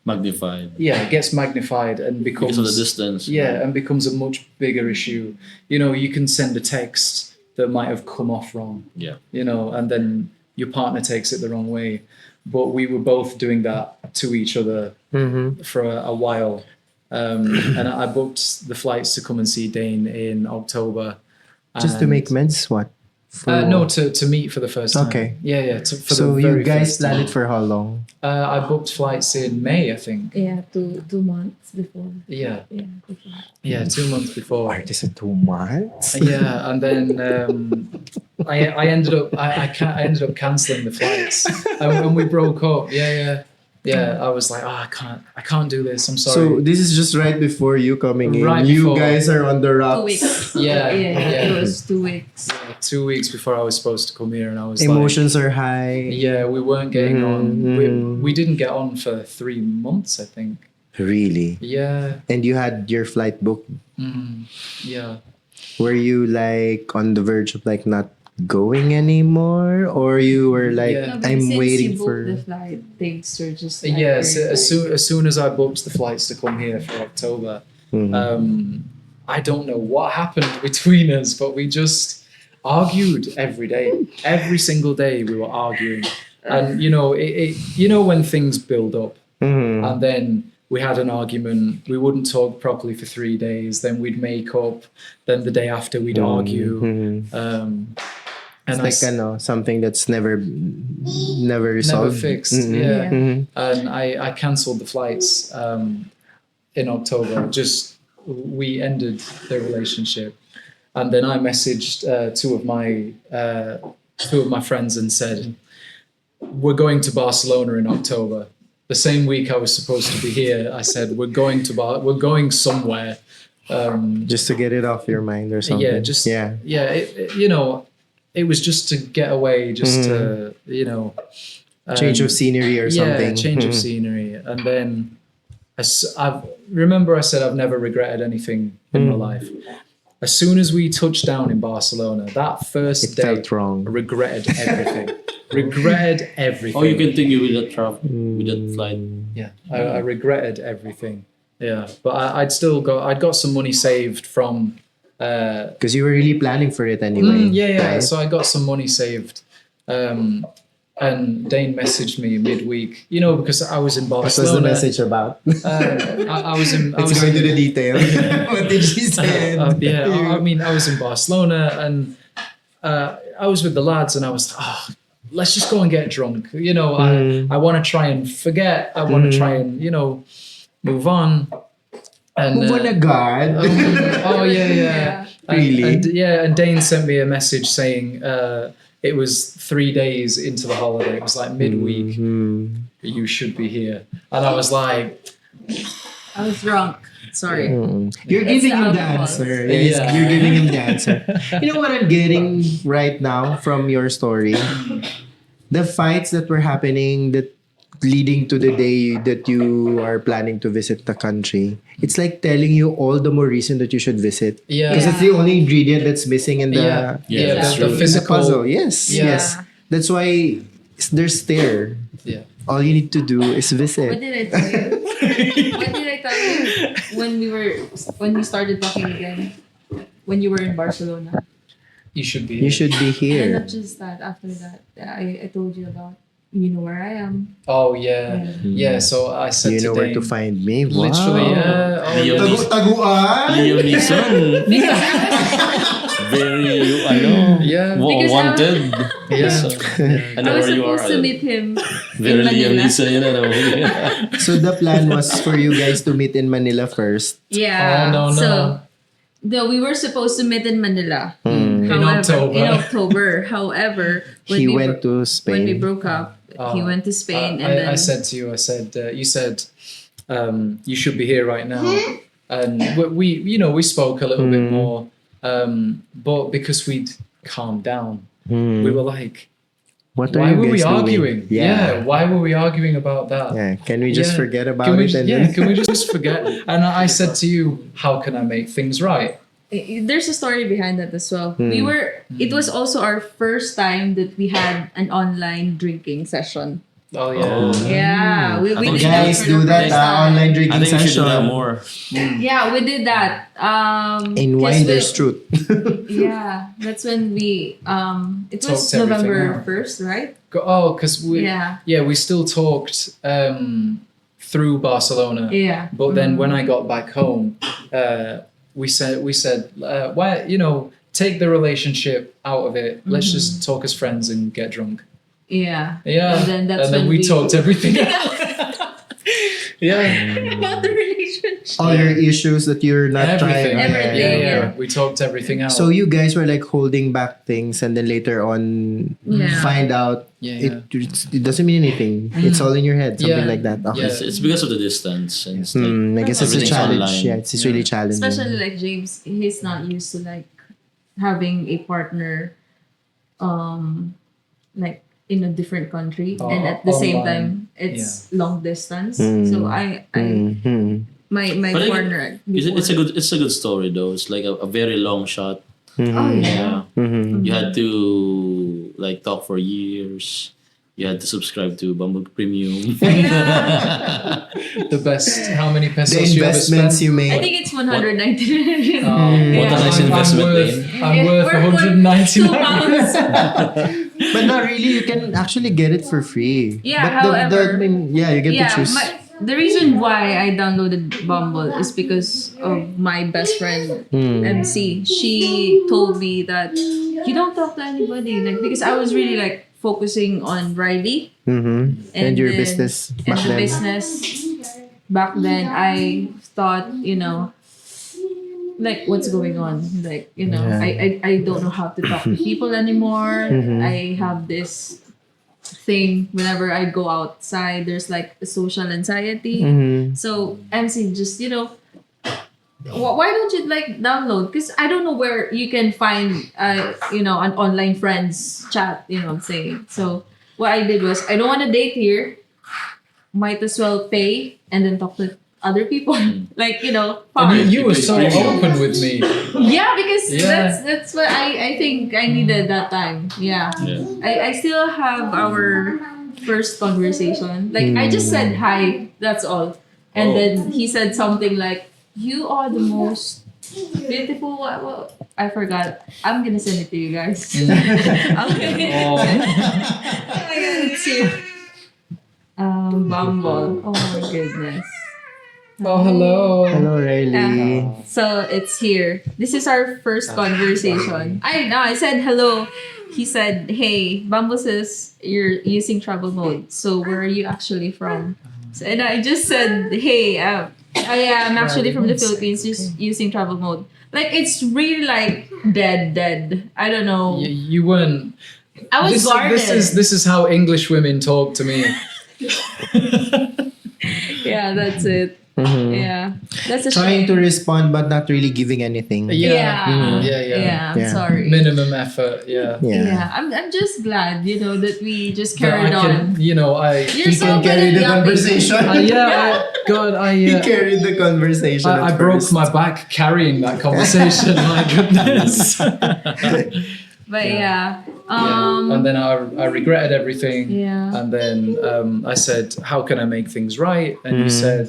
Magnified. gets magnified and becomes Because of the distance. and becomes a much bigger issue. You know, you can send a text that might have come off wrong. Yeah. You know, and then your partner takes it the wrong way. But we were both doing that to each other Mm-hmm. for a while. And I booked the flights to come and see Dane in October. Just to And- make men's what? no, to meet for the first time. Okay. Yeah. For So the you very guys first planned time. it for how long? I booked flights in May, I think. Yeah, 2 months before. Yeah. Yeah, before. Yeah, 2 months before. Artist at 2 months? Yeah, and then I ended up cancelling the flights, and when we broke up, I was like, I can't do this. I'm sorry. So this is just right before you coming in. Right You before. guys are on the 2 rocks. weeks. Yeah. It was 2 weeks. 2 weeks before I was supposed to come here, and I was Emotions are high. like, yeah, we weren't getting on. Mhm. We didn't get on for 3 months, I think. Really? Yeah. And you had your flight booked. Yeah. Were you like on the verge of like not going anymore? Or you were like, Yeah. No, but I'm since waiting you booked for... the flight, things were just like Yes, very as soon as I booked the flights to come here for October, Mhm. I don't know what happened between us, but we just argued every day. Every single day we were arguing. And, you know, when things build up Mhm. and then we had an argument, we wouldn't talk properly for 3 days, then we'd make up, then the day after we'd argue. Mhm. And It's like something that's never never resolved. fixed. Mhm. Yeah. Mhm. And I cancelled the flights in October. Just we ended the relationship, and then I messaged two of my friends and said, "We're going to Barcelona in October." The same week I was supposed to be here, I said, "We're going somewhere." Just to get it off your mind or something. It was just to get away, just to Change of scenery or something. Yeah, change of Mhm. scenery. And then I said I've never regretted anything in my life. As soon as we touched down in Barcelona, that first It day, felt wrong. I regretted everything. Regretted everything. Oh, you continue with that travel, with that flight. Yeah, I regretted everything. Yeah, but I'd got some money saved from. Because you were really planning for it anyway. Right? So I got some money saved. And Dane messaged me midweek, because I was in What was Barcelona. the message about? I was in. I Let's was go in, into the detail. What did she say? I was in Barcelona and I was with the lads and I was let's just go and get drunk. I want to try and forget. I want to try and move on. And Move on, God. yeah. Really? And Dane sent me a message saying it was 3 days into the holiday. It was like midweek. You should be here. And I was like, I was drunk. Sorry. You're It's giving him the alcohol. answer. Yes, Yeah. you're giving him the answer. You know what I'm getting right now from your story? The fights that were happening that leading to the day that you are planning to visit the country. It's like telling you all the more reason that you should visit. yeah. Because it's the only ingredient that's missing in the, Yeah, that's the true. in the physical puzzle. Yes, Yeah. yes. That's why there's there. Yeah. All you need to do is What visit. did I tell you? What did I tell you when we started talking again? When you were in Barcelona. You should be here. You should be And here. not just that, after that, I told you about where I am. Oh, yeah. Yeah, so I said You to know where Dane, to find me. Wow. literally, yeah. Oh, Leo yeah. Nis- Taguan? Leo Nison. very, Yeah. Because wanted. Yeah. So, Yeah. I I know was where you are. supposed to meet him Very in Liam Manila. Neeson, So the plan was for you guys to meet in Manila first. Yeah. Oh, no. So we were supposed to meet in Manila. Hmm. In October. In October. However, when He we went to when we Spain. broke up, he went to Spain, and then I said to you, you said, you should be here right now. And we spoke a little bit more. But because we'd calmed down, we were like, What are why you were we guys doing? arguing? Yeah. Why were we arguing about that? Yeah. Can we just Yeah. forget about Can we, it? And can we just forget? And I said to you, how can I make things right? there's a story behind that as well. It was also our first time that we had an online drinking session. Oh yeah. Yeah, we think did guys that for do the that first time. online I drinking think we should do that session. more. Yeah, we did that. In 'cause wine, we- there's truth. Yeah, that's when we it was Talked everything November out. 1st, right? Because we Yeah. we still talked through Barcelona. Yeah. But then when I got back home, we said why take the relationship out of it. Let's just talk as friends and get drunk. Yeah. Yeah. And then that's when we talked everything out. Yeah. about the relationship. All your issues that you're not trying. Everything, Yeah. yeah. We talked everything out. So you guys were like holding back things, and then later on Yeah. find out Yeah. it doesn't mean anything. It's all in your head, something Yeah. like that. Okay. Yeah. It's because of the distance and it's like, I guess it's a Everything's challenge. online. Yeah, it's really challenging. Especially like James, he's not used to like having a partner like in a different country, and at the same online. time it's long distance. Mm. So I Mhm. my But partner it's a good story though. It's like a very long shot. Oh yeah. Mhm. You had to like talk for years. You had to subscribe to Bumble Premium. The best. How many The pesos you ever investments spent? you I made. think it's 199. What a nice investment, I'm worth We're 199. £2. But not really. You can actually get it for free. Yeah, But however- you get to choose. The reason why I downloaded Bumble is because of my best friend MC. She told me that you don't talk to anybody, like because I was really like focusing on Riley And your then- business and back the then. business. Back then, I thought like what's going on, like Yeah. I don't know how to talk to people anymore. I have this thing whenever I go outside, there's like a social anxiety. So MC just why don't you like download, because I don't know where you can find an online friends chat, what I'm saying. So what I did was, I don't want to date here, might as well pay and then talk to other people. Like fun. And you were so open with me. Yeah, because Yeah. that's what I think I needed that time. Yeah. I still have our first conversation. Like I just said hi, that's all. And then he said something like, "You are the most beautiful." Well, I forgot. I'm gonna send it to you guys. Okay. Oh. Oh my god, it's here. Bumble. Oh my goodness. Oh, hello. Hello, Riley. So it's here. This is our first conversation. I said hello. He said, "Hey, Bumble says you're using travel mode. So where are you actually from?" So, and I just said, "Hey, I am actually from the Philippines, just using travel mode." Like it's really like dead. I don't know. You weren't. I was guarded. This is how English women talk to me. Yeah, that's it. Yeah, that's a Trying shame. to respond but not really giving anything. Yeah. Yeah, I'm Yeah. sorry. Minimum effort. Yeah. Yeah, I'm just glad, that we just But carried I can, on. You're He can carry the conversation. He carried the conversation. I at broke first. my back carrying that conversation. My goodness. But yeah. And then I regretted everything. Yeah. And then I said, "How can I make things right?" And you said,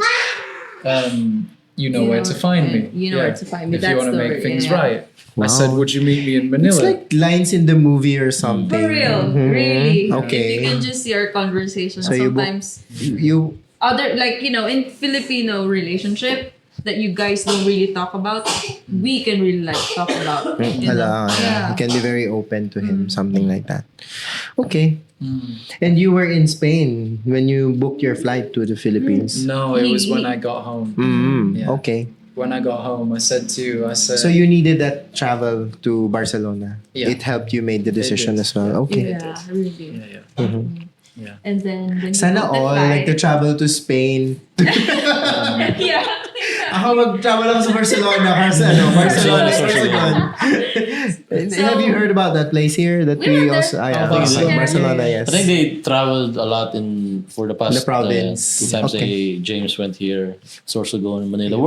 "You know where to find me. You know where to find me. If you That's want to the make word, things yeah. right." Wow. I said, "Would you meet me in It's Manila?" like lines in the movie or something. For real, Mhm. really. Okay. If you can just see our conversation So you sometimes. You Other, like, in Filipino relationship, that you guys don't really talk about, we can really like talk about. You know? You can be very open to him, something like that. Okay. And you were in Spain when you booked your flight to the Philippines. No, it was when I got home. Yeah. Okay. When I got home, I said to you, So you needed that travel to Barcelona. Yeah. It helped you make the decision did. as well. Okay. Yeah, really. Yeah. And then when Sana you book the all, like to flight- travel to Spain. yeah. Ako mag-travel ako sa Barcelona kasi Barcelona, Sorsogon. Have you heard about that place here? That we Yeah, also, Barcelona. Barcelona, yes. I think they traveled a lot for the past The province. 2 times. Okay. James went here, Sorsogon, Manila.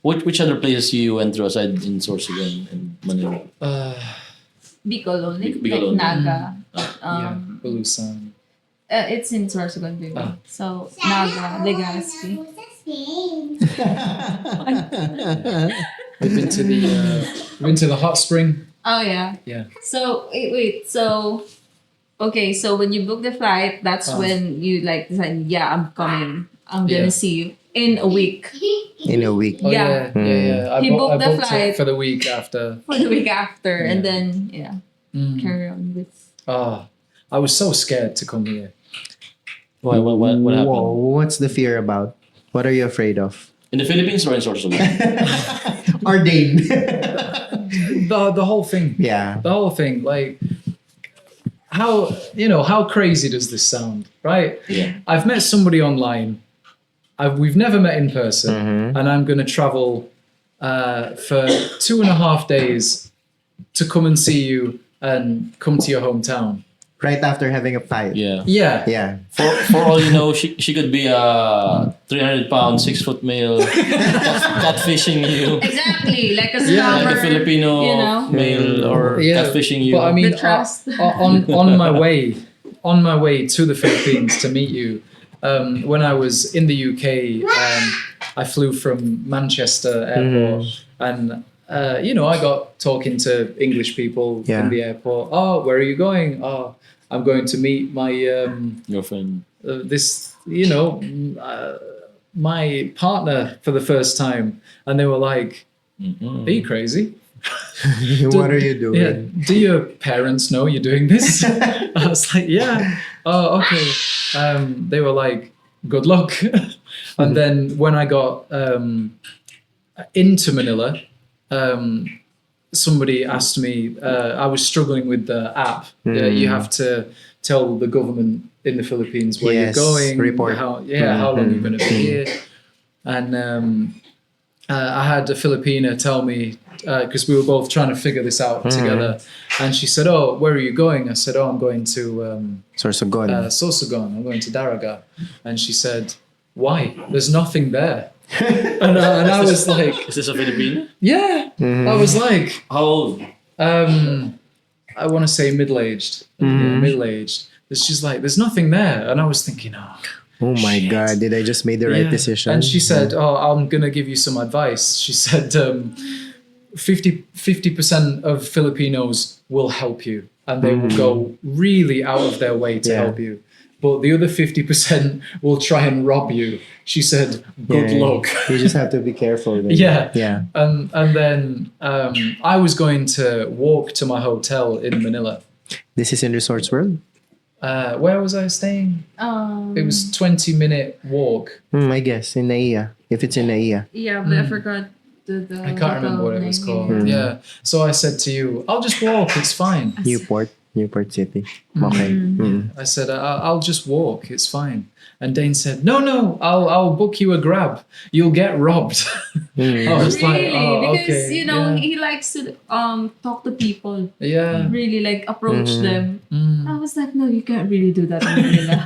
Which other places you went through aside in Sorsogon and Manila? Bicol only. Bicol like only. Naga. Bulusan. It's in Sorsogon, baby. So, Naga, Legazpi. We've been to the hot spring. Oh, yeah. Yeah. So, wait. So, okay. So, when you book the flight, that's when you like decide, yeah, I'm coming. I'm going to Yeah. see you in a week. In a week. Oh, Yeah. yeah. He booked the I booked flight. it for the week after. For the week after. And Yeah. then, carry on with. I was so scared to come here. What happened? Whoa, what's the fear about? What are you afraid of? In the Philippines or in Sorsogon? Or Dane. The whole thing. Yeah. The whole thing. Like, how crazy does this sound, right? Yeah. I've met somebody online. We've never met in person, and I'm going to travel for 2.5 days to come and see you and come to your hometown. Right after having a fight. Yeah. Yeah. Yeah. For all you know, she could be a 300-pound, 6-foot male catfishing you. Exactly. Like a Yeah, scammer. Like a Filipino you know? male or catfishing you. But I mean, The trust. on my way to the Philippines to meet you, when I was in the UK, I flew from Manchester airport, and I got talking to English people Yeah. in the airport. Oh, where are you going? Oh, I'm going to meet my Girlfriend. my partner for the first time, and they were like, "Are you crazy? What are you doing? Yeah. Do your parents know you're doing this?" I was like, "Yeah." Oh, okay. They were like, "Good luck." And then when I got into Manila, somebody asked me. I was struggling with the app. You have to tell the government in the Philippines where Yes, you're going, report. how long you're going to be here, and I had a Filipina tell me, because we were both trying to figure this out together, and she said, "Oh, where are you going?" I said, "Oh, I'm going to Sorsogon. Sorsogon. I'm going to Daraga," and she said, "Why? There's nothing there." and I was like, Is this a Filipino? "Yeah." I was like, How old? I want to say middle-aged. Yeah, middle-aged. But she's like, "There's nothing there," and I was thinking, Oh my shit. God, did I just make the right Yeah. decision? And she said, "Oh, I'm gonna give you some advice." She said, 50% of Filipinos will help you, and they will go really out of their way to Yeah. help you. But the other 50% will try and rob you. She said, "Good Yeah. luck." You just have to be careful. Then. Yeah. Yeah. And then I was going to walk to my hotel in Manila. This is in Resorts World? Where was I staying? It was 20-minute walk. I guess. In Naiya. If it's in Naiya. Yeah, but I forgot the I can't remember what it was name. called. Yeah. So I said to you, "I'll just walk. It's fine." Newport City. Okay. I said, "I'll just walk. It's fine." And Dane said, "No, I'll book you a grab. You'll get robbed." I was like, Really? "Oh, Because, okay." you know, yeah. he likes to talk to people. Yeah. Really, like, approach them. Mm. I was like, no, you can't really do that in Manila.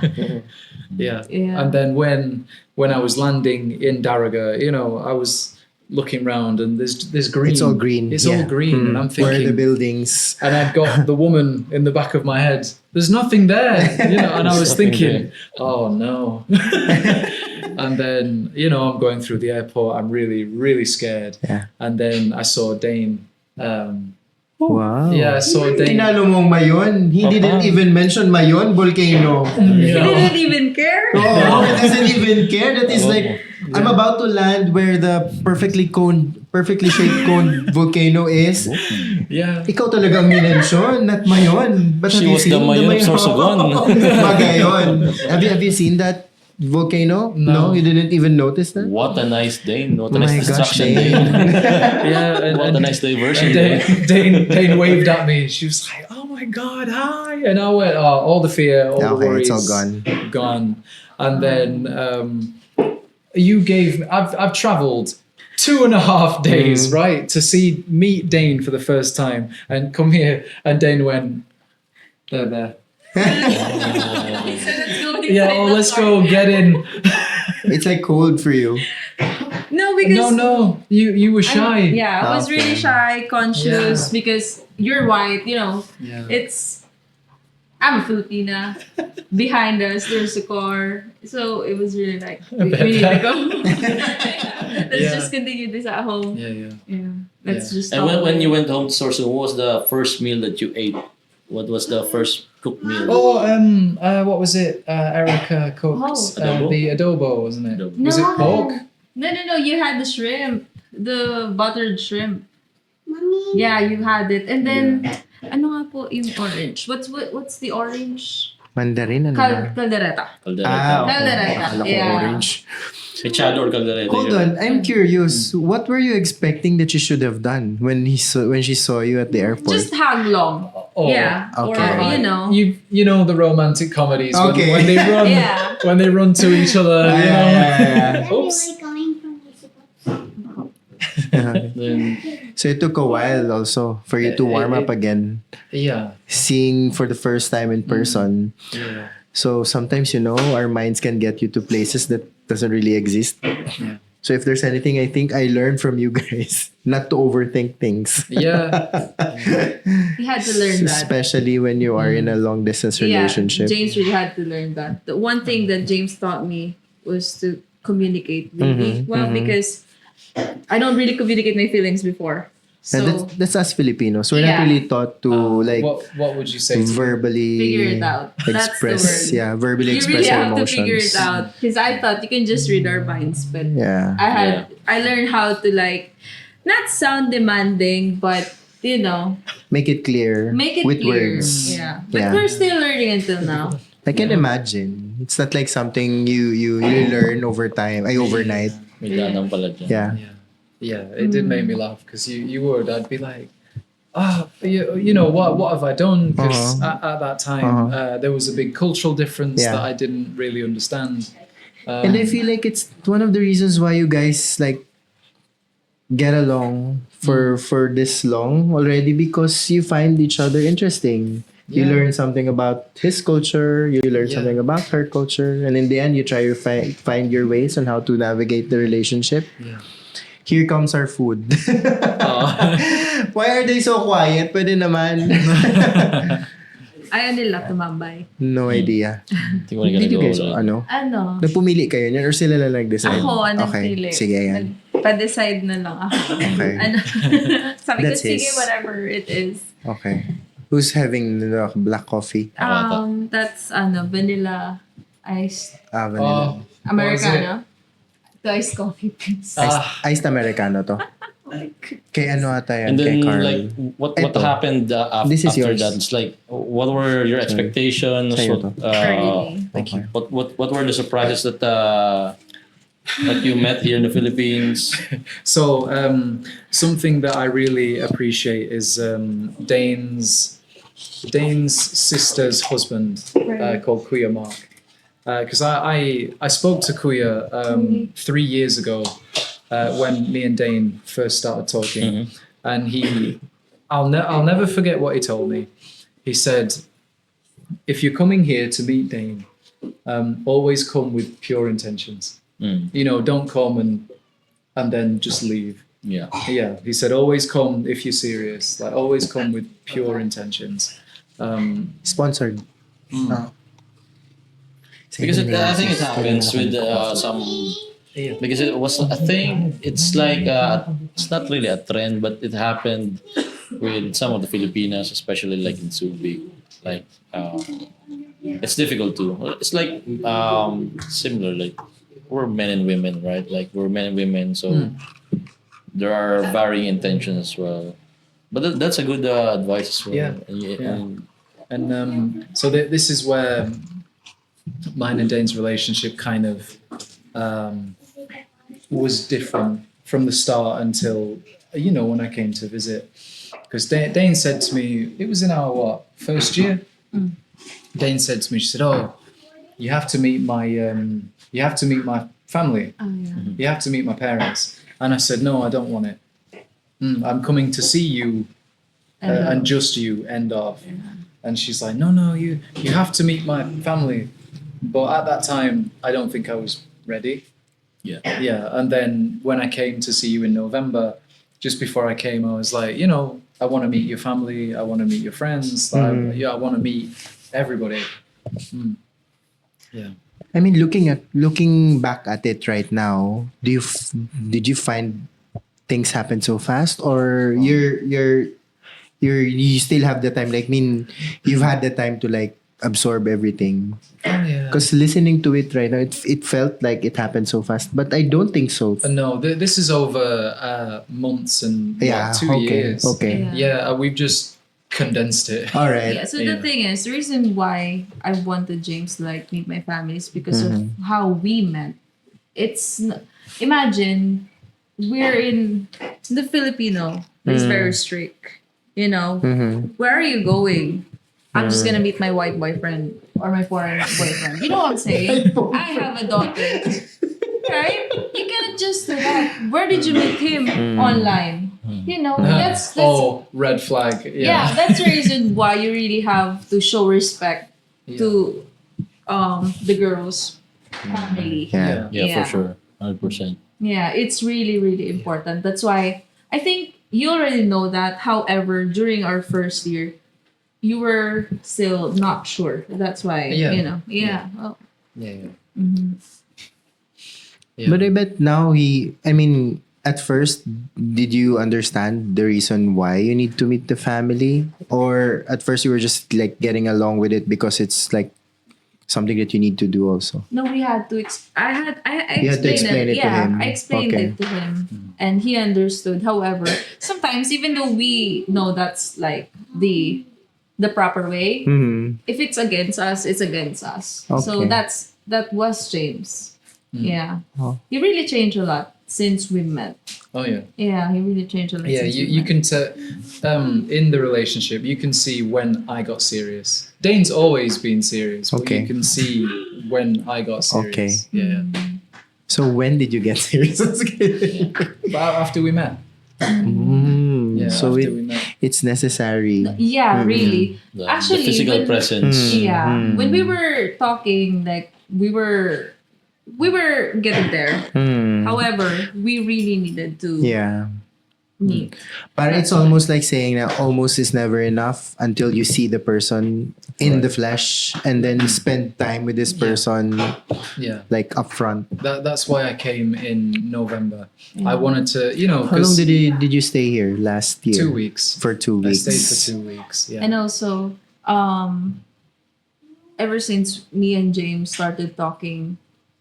Yeah. Yeah. And then when I was landing in Daraga, I was looking round and there's green. It's all green. It's yeah. all green, and I'm Where are the thinking. buildings? And I've got the woman in the back of my head. There's nothing there, And I was thinking, oh no. And then, I'm going through the airport. I'm really, really scared. Yeah. And then I saw Dane. Wow. Yeah, I saw Dane. Tinalo mong Mayon. He didn't even mention Mayon volcano. He didn't even care. Oh, he doesn't even care. That is like I'm about to land where the perfectly shaped cone volcano is. Yeah. Ikaw talaga ang minention, not Mayon. But She was the Mayon of Sorsogon. Magayon. Have you seen that volcano? No. You didn't even notice that? What a nice Dane. What a Oh nice my gosh, destruction Dane. Dane. Yeah. What a nice diversion. Dane waved at me. She was like, "Oh my god, hi!" And I went, "Oh, all the fear, all the Okay, worries, it's all gone. gone." And then you gave me. I've travelled 2.5 days, right, to meet Dane for the first time, and come here, and Dane went, there. So let's go Yeah, inside oh, the let's car. go get in. It's like cold for you. No, because No, you were shy. I was really Okay. shy, conscious, Yeah. because you're white, Yeah. I'm a Filipina. Behind us, there's a car. So it was really like, we bet need to that. go. Let's Yeah. just continue this at home. Yeah. Yeah. Let's just And stop when there. you went home to Sorsogon, what was the first meal that you ate? What was the first cooked meal? Oh, what was it? Erica cooked Adobo? the adobo, wasn't it? Adobo. Was it pork? No. You had the shrimp. The buttered shrimp. Yeah, you had it. And then, ano nga po yung orange? What's the orange? Mandarin, ano ba? Caldereta. Caldereta. Okay. Caldereta, Akala ko yeah. orange. Mechado or caldereta? Hold on, I'm curious. What were you expecting that you should have done when she saw you at the airport? Just hang long. Oh, Yeah. okay. Or, you know. You know the romantic comedies Okay. when they run Yeah. when they run to each other. You know. Yeah. Oops. Then, So it took a while also for you to warm up again, Yeah. seeing for the first time in person. Yeah. So sometimes, our minds can get you to places that doesn't really exist. Yeah. So if there's anything I think I learned from you guys, not to overthink things. Yeah. He had to learn that. Especially when you are in a long distance relationship. Yeah, James really had to learn that. The one thing that James taught me was to communicate really well because I don't really communicate my feelings before. So And that's us Filipinos. We're not Yeah. really taught to what would you say? To verbally figure it out. That's express. the word. Yeah, verbally you express really your have emotions. to figure it out because I thought you can just read our minds, but Yeah. I learned how to not sound demanding, but Make it clear. make it with clear. words. Yeah, but Yeah. we're still learning until now. I can imagine. It's not like something you learn over time. Overnight. may danang pala dyan. Yeah. Yeah, it did make me laugh because you would. I'd be like, what have I done? Because at that time there was a big cultural difference Yeah. that I didn't really understand. And I feel like it's one of the reasons why you guys get along for this long already, because you find each other interesting. You Yeah. learn something about his culture, you learn Yeah. something about her culture, and in the end you try to find your ways on how to navigate the relationship. Yeah. Here comes our food. Why are they so quiet? Pwede naman. Ayaw nila tumambay. No idea. I think we're gonna Did you go guys, alone. Ano? nagpumili kayo niyan or sila lang nag-decide? Ako, Okay, nagpili. sige yan. Pa-decide na lang ako. Okay. Sabi ko, That's sige, his. whatever it is. Okay. Who's having the black coffee? That's vanilla iced Vanilla. Americano. The iced coffee, please. Iced Americano to. Kay ano ata yan? And Kay then, Carl. what Eto. happened This is after yours. that? It's what were your expectations? Sa'yo to. Really. Thank you. What were the surprises that you met here in the Philippines? So something that I really appreciate is Dane's sister's husband Right. called Kuya Mark. Because I spoke to Kuya 3 years ago when me and Dane first started talking, and I'll never forget what he told me. He said, "If you're coming here to meet Dane, always come with pure intentions. Don't come and then just leave." Yeah. Yeah, he said, "Always come if you're serious. Always come with pure intentions." Sponsored. Because I think it happens with some. Because it was a thing. It's it's not really a trend, but it happened with some of the Filipinas, especially in Subic. It's difficult too. It's similar. we're men and women, right? Like we're men and women, so there are varying intentions as well. But that's a good advice as well. Yeah. And so this is where mine and Dane's relationship kind of was different from the start until when I came to visit. Because Dane said to me, it was in our first year. Dane said to me, she said, "Oh, you have to meet my family. Oh, yeah. You have to meet my parents." And I said, "No, I don't want it. I'm coming to see you and just you. End of." Yeah. And she's like, "No, you have to meet my family." But at that time, I don't think I was ready. Yeah. Yeah. And then when I came to see you in November, just before I came, I was like, I want to meet your family. I want to meet your friends. I want to meet everybody. Yeah. I mean, looking back at it right now, did you find things happen so fast, or you still have the time? Like, I mean, you've had the time to like absorb everything. Oh yeah. Because listening to it right now, it felt like it happened so fast, but I don't think so. No, this is over months and Yeah, 2 years. Okay. Yeah, we've just condensed it. All right. Yeah, so the thing is, the reason why I wanted James to like meet my family is because of how we met. Imagine we're in the Filipino. It's very strict. Where are you going? I'm just gonna meet my white boyfriend or my foreign boyfriend. You know what I'm saying? I have a daughter, right? You cannot just do that. Where did you meet him? Online. That's red flag. yeah, that's the reason why you really have to show respect to the girl's family. Yeah. Yeah, for sure. 100%. Yeah, it's really, really important. That's why I think you already know that. However, during our first year, you were still not sure. That's why, Yeah. Well, Yeah. But I bet now at first, did you understand the reason why you need to meet the family? Or at first you were just like getting along with it because it's like something that you need to do also? no, we had to. I You had to explain it to him. I explained Okay. it to him, and he understood. However, sometimes even though we know that's like the proper way, if it's against us, it's against us. So Okay. that was James. Yeah, Oh. he really changed a lot since we met. Oh yeah. Yeah, he really changed a lot. Yeah, since you we met. can in the relationship, you can see when I got serious. Dane's always been serious, but Okay. you can see when I got serious. Okay. Yeah. So when did you get serious? But after we met. Yeah, So after we met. it's necessary. Yeah, really. The Actually, physical when- presence. Yeah, when we were talking, like we were getting there. However, we really needed to Yeah. meet. But it's almost like saying that almost is never enough until you see the person in the flesh and then spend time with this person Yeah. like upfront. That's why I came in November. I wanted to, How long did you stay here last year? 2 weeks. For 2 I weeks. stayed for 2 weeks. Yeah. And also, ever since me and James started talking,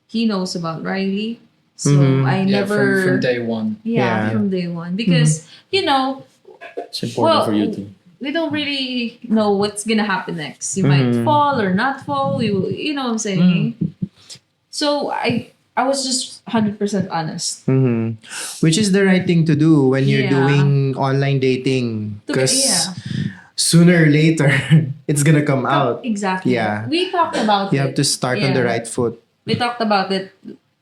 he knows about Riley. So I Yeah, never from day one. Yeah. from day one because It's important for you to. we don't really know what's gonna happen next. You might fall or not fall. You know what I'm saying? So I was just 100% honest. Which is the right thing to do when you're Yeah. doing online dating. Because Yeah. sooner or later, it's gonna come out. Exactly. Yeah. We talked about You it. have to start on the Yeah. right foot. We talked about it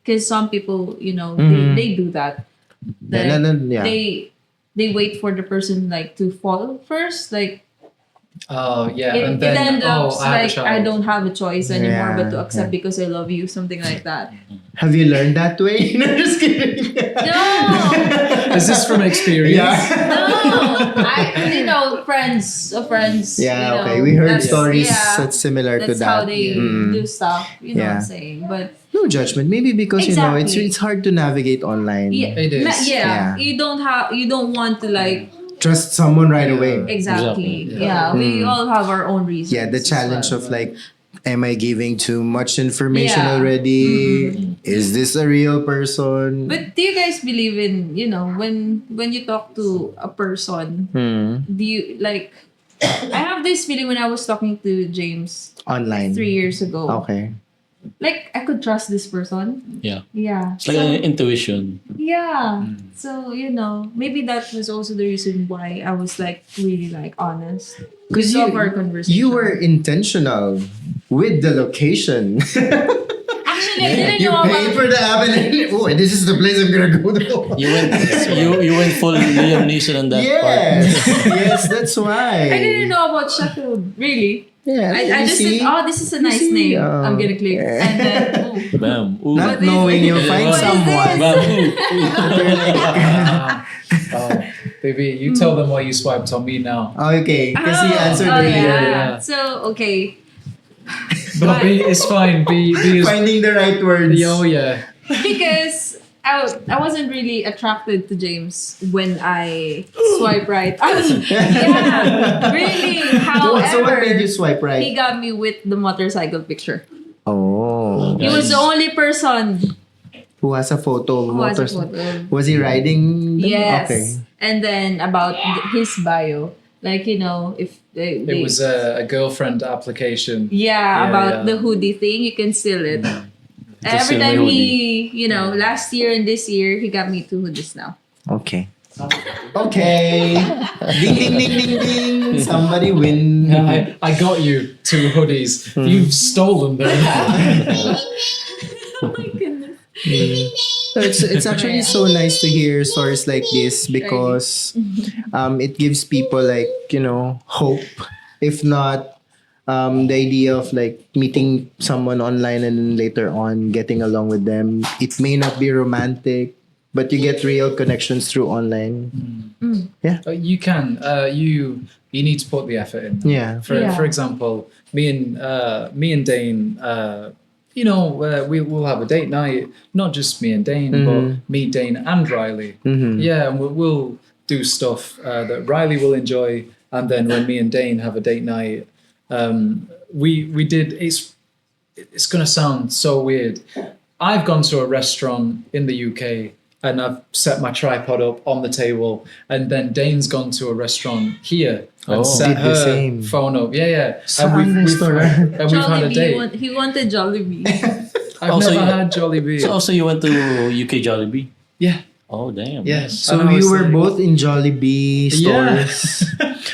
because some people, they do that. Yeah, yeah. They wait for the person like to fall first. Like Oh yeah, it and then ends up I have a like child. I don't have a choice anymore but to Yeah, accept because I love you, something like that. Have you learned that way? No, just kidding. No, Is this from experience? Yeah. no, friends of friends. Yeah, okay. We heard that's- stories yeah, that's similar to that's that. how they do stuff. You know Yeah. what I'm saying? But No judgment. Maybe because Exactly. it's hard to navigate online. yeah, It is. Yeah. you don't want to like Trust someone right Yeah. away. exactly. Exactly. Yeah, we all have our own reasons. Yeah, the as challenge well. of like Am I giving too much information Yeah. already? Is this a real person? But do you guys believe in, when you talk to a person, do you like I have this feeling when I was talking to James Online. 3 years ago. Okay. Like I could trust this person. Yeah. Yeah. It's like an intuition. Yeah. So, maybe that was also the reason why I was like really like honest. Because Of our conversation. you were intentional with the location. Actually, I didn't You know paid about for the app and then, oh, this is the place I'm gonna go to. You went full Liam Neeson on that part. Yes, that's why. I didn't know about Sheffield, really. Yeah, I just said, oh, this is a nice name. I'm gonna click. And then, ooh. Bam. Ooh. Not What is knowing it? you'll find What is someone. Bam. Ooh. Oh, baby, you tell them why you swiped on me now. Okay, because he answered oh, earlier. yeah. So, okay. But B, it's fine. B is. Finding the right words. Oh yeah. Because I wasn't really attracted to James when I swipe right. Yeah, really. However, So what made you swipe he right? got me with the motorcycle picture. Oh. He was the only person Who has a photo of who has a motors? photo. Was he riding them? Yes. Okay. And then about his bio, like if they It was a girlfriend application. yeah, Yeah, about yeah. the hoodie thing, you can steal it. Every steal my time last year and this year, he got me 2 hoodies now. Okay. Okay. Ding ding ding ding ding. Somebody win. I got you 2 hoodies. You've stolen them. Oh my goodness. So it's actually so nice to hear stories like this because it gives people like hope. If not the idea of like meeting someone online and then later on getting along with them. It may not be romantic, but you get real connections through online. You can. You need to put the effort in. Yeah. For example, me and Dane. We will have a date night. Not just me and Dane, but me, Dane, and Riley. Yeah, and we'll do stuff that Riley will enjoy. And then when me and Dane have a date night, we did. It's gonna sound so weird. I've gone to a restaurant in the UK and I've set my tripod up on the table, and then Dane's gone to a restaurant here and set Did the her same. phone up. Yeah. Saan restaurant? And we've had a date. He wanted Jollibee. I've Also, never you- had Jollibee. So also you went to UK Jollibee? Yeah. Oh damn. Yeah. Nice. So And I you was were like- both in Jollibee Yeah. stores.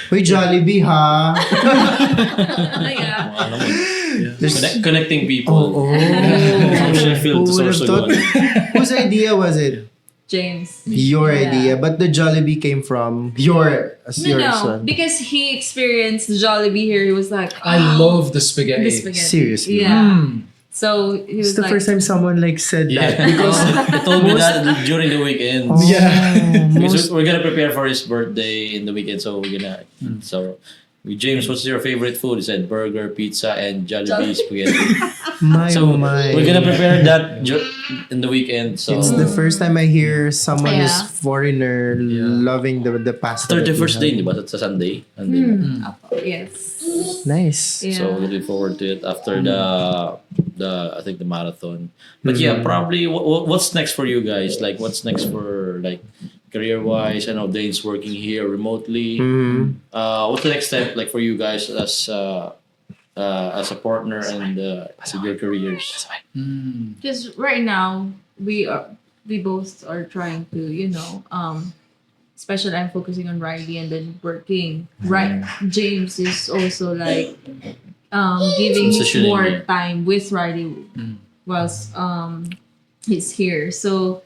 Wait, Jollibee, ha? Yeah. Ano mo? There's- Connecting people. Oh. From Sheffield to Who would have thought? Sorsogon. Whose idea was it? James. Your Yeah. idea, but the Jollibee came from your No, son. because he experienced Jollibee here. He was like, I love the spaghetti. the spaghetti. Seriously? Yeah. So he It's was the like, first time someone like said Yeah. that because He told me that during the weekend. Yeah. Because we're gonna prepare for his birthday in the weekend, so we're gonna. So, James, what's your favorite food? He said burger, pizza, and Jollibee spaghetti. my So oh my. we're gonna prepare that in the weekend. So It's the first time I hear someone Yeah. who's foreigner loving the pasta. that 31st you day, have. di ba? That's a Sunday. yes. Nice. Yeah. So looking forward to it after the I think the marathon. But yeah, probably what's next for you guys? Like what's next for like career wise? I know Dane's working here remotely. What's the next step like for you guys as a partner and with your careers? Because right now we both are trying to especially I'm focusing on Riley and then working. Right, James is also like giving Transitioning, more yeah. time with Riley whilst he's here. So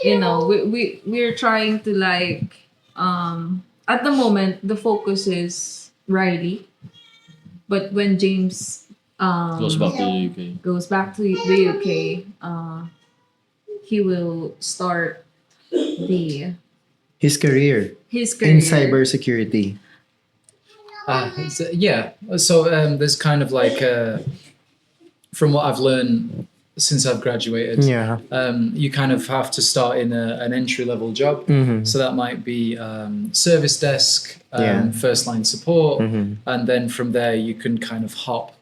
we're trying to like at the moment the focus is Riley, but when James Goes back to the UK. goes back to the UK, he will start His career his career in cybersecurity. So there's kind of like, from what I've learned since I've graduated, Yeah. you kind of have to start in an entry level job. So that might be service desk, Yeah. first line support, and then from there you can kind of hop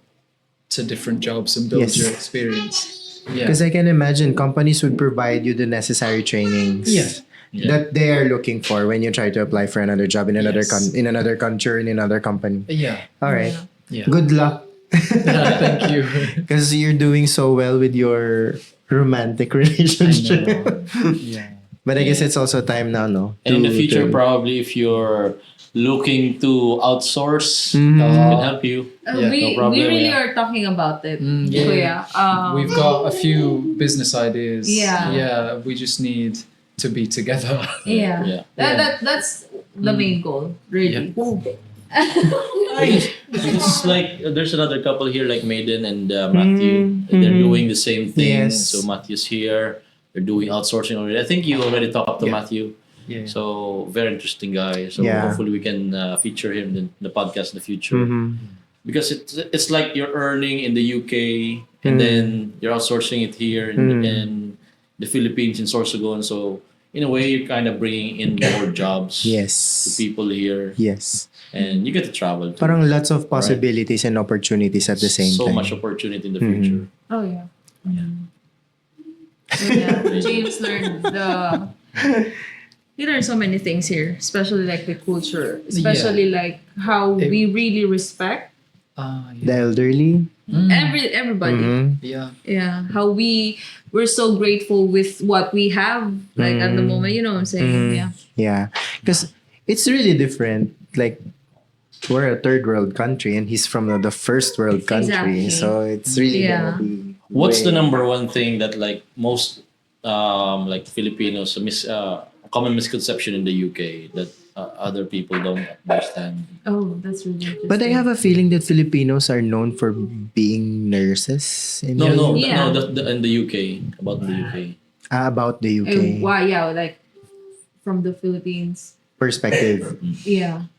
to different jobs and build Yes. your experience. Yeah. Because I can imagine companies would provide you the necessary trainings Yeah. that they are looking for when you try to apply for another job in another Yes. in another country or in another company. Yeah. All right. Yeah. Good luck. Thank you. Because you're doing so well with your romantic relationship. Yeah. But I guess it's also time now, no? And in the future, to- probably if you're looking to outsource, Mhm. we can help you. Yeah, we no problem, really yeah. are talking about it. Yeah. Kuya. We've got a few business ideas. Yeah. Yeah. We just need to be together. Yeah. Yeah. That's the main goal, really. Because like there's another couple here like Maiden and Matthew. They're doing the same thing. Yes. So Matthew's here. They're doing outsourcing already. I think you already talked to Yeah. Matthew. Yeah. So very interesting guy. So Yeah. hopefully we can feature him in the podcast in the future. Because it's like you're earning in the UK and then you're outsourcing it here in the Philippines in Sorsogon. So in a way, you're kind of bringing in more jobs to Yes. people here, Yes. and you get to travel. Too. Parang lots of possibilities and opportunities at the same so time. much opportunity in the future. Oh yeah. So, yeah. James learned he learned so many things here, especially like the culture, especially like how we really respect The elderly. everybody. Yeah. Yeah, how we're so grateful with what we have, like at the moment. You know what I'm saying? Yeah. Yeah. Because it's really different. Like, we're a third world country and he's from the first world country. Exactly. So it's really Yeah. gonna be. What's the way- number one thing that like most like Filipinos a common misconception in the UK that other people don't understand? Oh, that's really interesting. But I have a feeling that Filipinos are known for being nurses. In No, Yeah. in the UK about the UK. About the UK Why? Yeah, like from the Philippines. perspective. Yeah.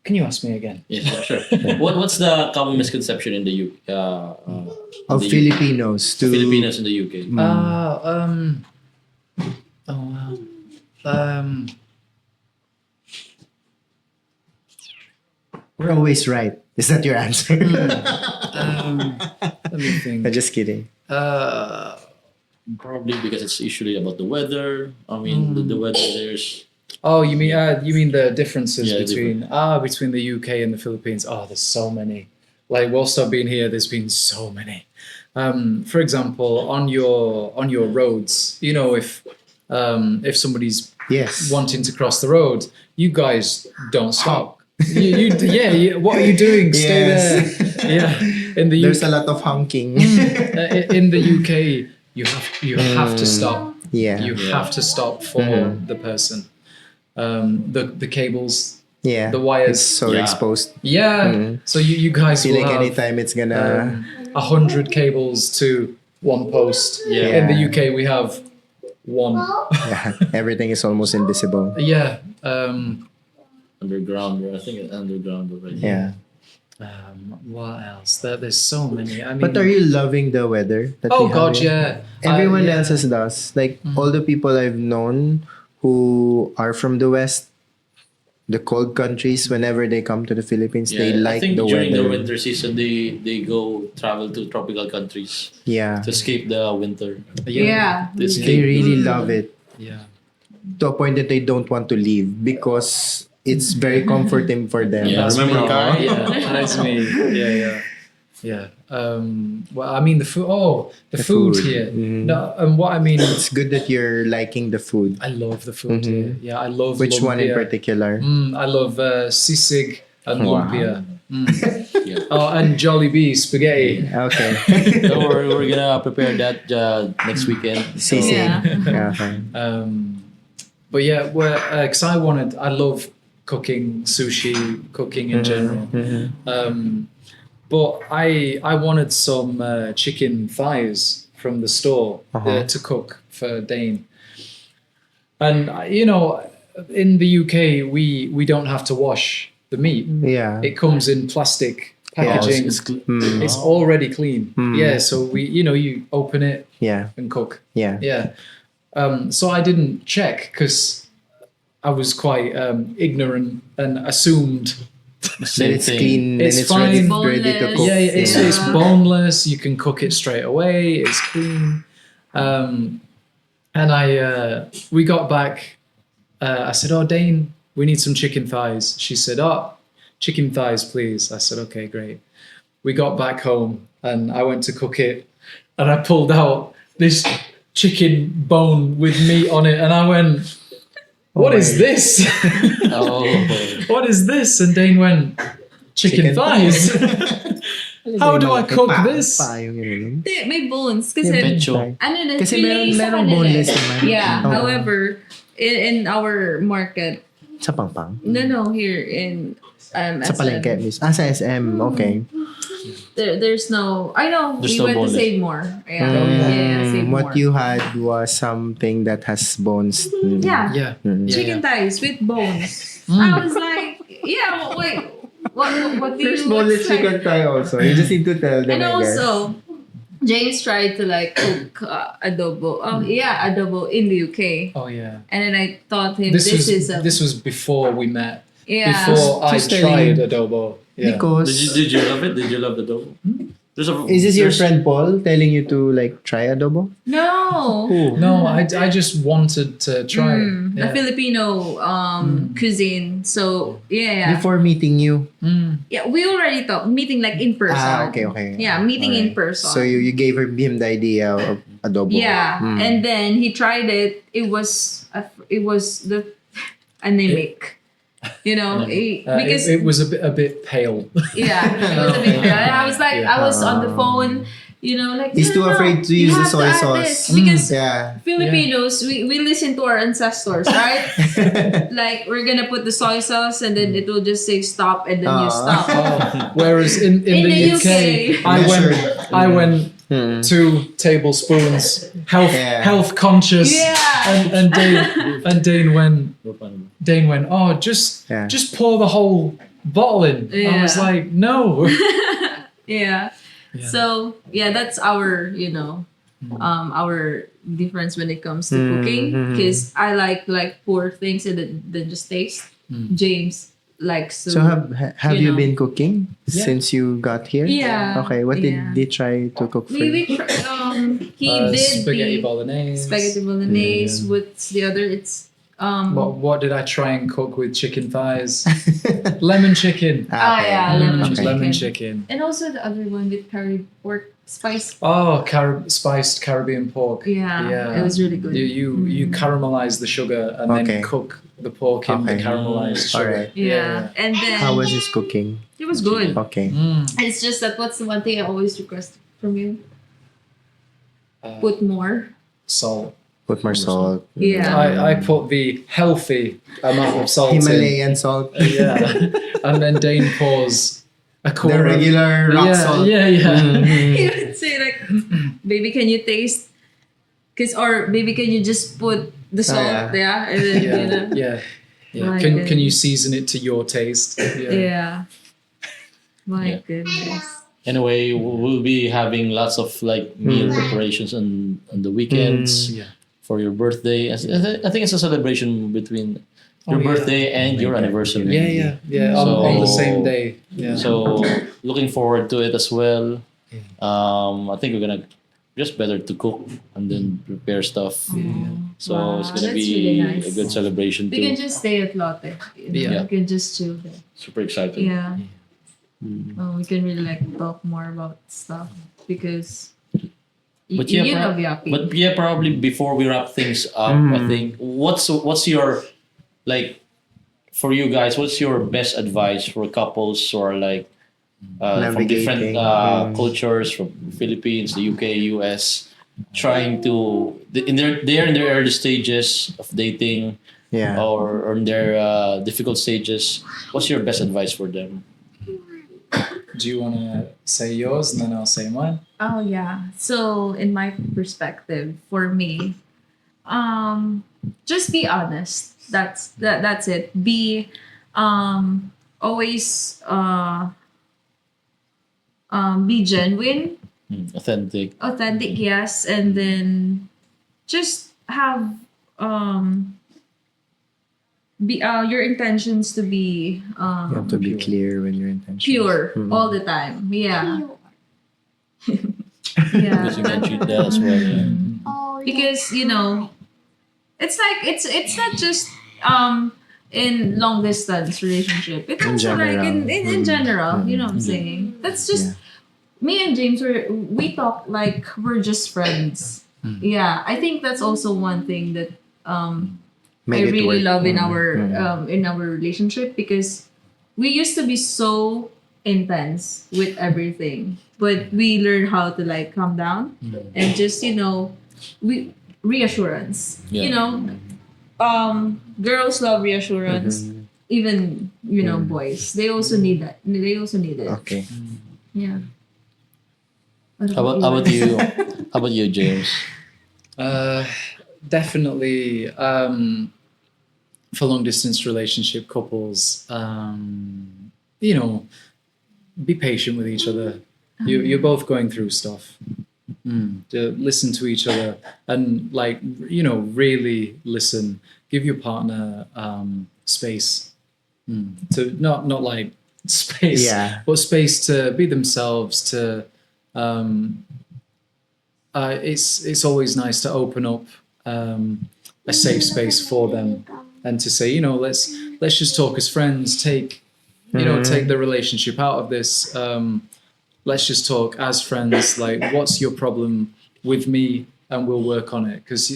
Can you ask me again? Yeah, sure. What's the common misconception in the UK? Of the Filipinos to Filipinos in the UK. Oh wow. We're always right. Is that your answer? Let me think. I'm just kidding. Probably because it's usually about the weather. I mean, the weather there's Oh, you mean the differences Yeah, between the UK and the Philippines? Oh, there's so many. Like whilst I've been here, there's been so many. For example, on your roads, you know, if somebody's Yes. wanting to cross the road, you guys don't stop. What are you doing? Stay there. Yeah. In the There's UK, a lot of honking. in the UK, you have to stop. Yeah. You have to stop for the person. The cables, Yeah. the wires. It's so Yeah. exposed. Yeah. So you guys Feel will like have anytime it's gonna 100 cables to one post. Yeah. In the UK, we have one. yeah, everything is almost invisible. Yeah. underground. I think it's underground already. Yeah. What else? There's so many. I mean, But are you loving the weather? That oh we have God, here? yeah. Everyone Yeah. else does. Like all the people I've known who are from the West, the cold countries, whenever they come to the Philippines, they I like think the during weather. the winter season they go travel to tropical countries Yeah. to escape the winter. Yeah. To escape. They really love it Yeah. to a point that they don't want to leave because it's very comforting for them. Yeah, That's remember me. Carl? Yeah, that's me. Yeah. Well, I mean the food. Oh, the food food. here. Mhm. No, and what I mean is, It's good that you're liking the food. I love the food here. Yeah, I love Which one in lumpia. particular? I love sisig and Wow. lumpia. Yeah. Oh, and Jollibee spaghetti. Okay. Don't worry, we're gonna prepare that next weekend. Sisig. Yeah. Okay. But yeah, because I love cooking, sushi, cooking in general. But I wanted some chicken thighs from the store to cook for Dane. And you know, in the UK, we don't have to wash the meat. Yeah. It comes in plastic packaging. It's already clean. Yeah, so you open it Yeah. and cook. Yeah. Yeah. So I didn't check because I was quite ignorant and assumed Then Same it's thing. clean. It's Then it's ready, fine. ready to Boneless. cook. Yeah, it's Yeah. boneless. You can cook it straight away. It's clean. And we got back. I said, "Oh, Dane, we need some chicken thighs." She said, "Oh, chicken thighs, please." I said, "Okay, great." We got back home, and I went to cook it, and I pulled out this chicken bone with meat on it, and I went, "What Oh is my- this? Oh. What is this?" And Dane went, "Chicken Chicken thighs." How do I Malaki cook pa- this? pa yung yun. Hindi, may bones. Kasi, Pecho. ano na, Kasi fillet sa merong kanila. boneless naman. Yeah, Oo. however, in our market, Sa pangpang. no, here in Sa SM, palengke. Sa SM. Okay. there's no, I know, There's we no went boneless. to save more. Yeah, save more. What you had was something that has bones. Yeah, Yeah, Mm. chicken thighs with bones. I was like, yeah, wait, what do you expect? thigh also. You just need to tell them, And also, James tried to like cook adobo. Oh yeah, adobo in the UK. Oh yeah. And then I thought him, This this was before we met. yeah. Before I Just telling tried you. adobo. Yeah. Because Did you love it? Did you love the dough? There's a, is this your there's- friend Paul telling you to like try adobo? No. Who? No, I just wanted to try it. A Yeah. Filipino cuisine. So yeah. Before meeting you. Yeah, we already talked meeting like in person. Okay. Yeah, meeting in Alright. person. So you gave him the idea of adobo. yeah, Mm. and then he tried it. It was the anemic. You know, because It was a bit pale. yeah, it was a bit bad. And I was like, I was on the phone, you know, like He's no, too no, afraid to you use the have soy add sauce. this. Because Yeah. Filipinos, we listen to our ancestors, right? Like we're gonna put the soy sauce and then it will just say stop and then you stop. Whereas in the UK, I went Mm. 2 tablespoons Yeah. health conscious. Yeah. And Dane went, "Oh, just pour the whole bottle in." I was Yeah. like, "No." Yeah. So yeah, that's our our difference when it comes to cooking. Because I like pour things and then just taste. James likes to. So have you know. been cooking Yeah. since you got here? Yeah. Okay. What Yeah. did they try to cook for you? He did spaghetti the bolognese. spaghetti bolognese. What's the other? It's What did I try and cook with chicken thighs? Lemon chicken. yeah, Lemon chicken. and also the other one with curry pork spice. Oh, spiced Caribbean pork. Yeah, it was really good. You caramelize the sugar and Okay. then cook the pork in the Okay. caramelized sugar. Alright. Yeah. And then How was his cooking? it was good. Okay. It's just that what's the one thing I always request from you? Uh, Put more. Salt. Put more salt. Yeah. I put the healthy amount of salt Himalayan salt. in. Yeah. And then Dane pours a The quarter. regular rock salt. Yeah. He would say like, "Baby, can you taste? Or baby, can you just put the salt?" yeah. And then, you know. Yeah. My Can you season it to your taste? Yeah. My Yeah. goodness. Anyway, we'll be having lots of like meal preparations on the weekends Yeah. for your birthday. I think it's a celebration between your birthday and your anniversary. Yeah. On the same day. Yeah. So looking forward to it as well. I think we're gonna just better to cook and then prepare stuff. So it's gonna That's be really nice. a good celebration We can too. just stay at Lotte. Yeah. We can just chill there. Super excited. Yeah. We can really like talk more about stuff because But you yeah, love Yappy. But yeah, probably before we wrap things up, I think what's your like for you guys? What's your best advice for couples who are like from different Navigating. cultures, from Philippines, the UK, US, trying to they're in their early stages of dating Yeah. or in their difficult stages. What's your best advice for them? Do you want to say yours and then I'll say mine? Oh yeah. So in my perspective, for me, just be honest. That's it. Be always be genuine, Authentic. yes, and then just have be your intentions to be You have to be clear when your intentions. pure Mhm. all the time. Yeah. Because you can treat that as well. Yeah. Because it's like it's not just in long distance relationship. It's In also like in general. general. You know what I'm Mhm. saying? That's just Yeah. me and James. We talk like we're just friends. Yeah, I think that's also one thing that Made I it really work. love Mhm. in our relationship, because we used to be so intense with everything, but we learned how to like calm down and just we reassurance. Yeah. Girls love reassurance. Mhm. Even boys, they also need that. They also need it. Okay. Yeah. What How about guys? you? How about you, James? Definitely for long distance relationship couples, be patient with each other. You're both going through stuff. To listen to each other and really listen. Give your partner space to not like space, Yeah. but space to be themselves. To it's always nice to open up a safe space for them and to say, let's just talk as friends. Take the relationship out of this. Let's just talk as friends. Like, what's your problem with me, and we'll work on it. Because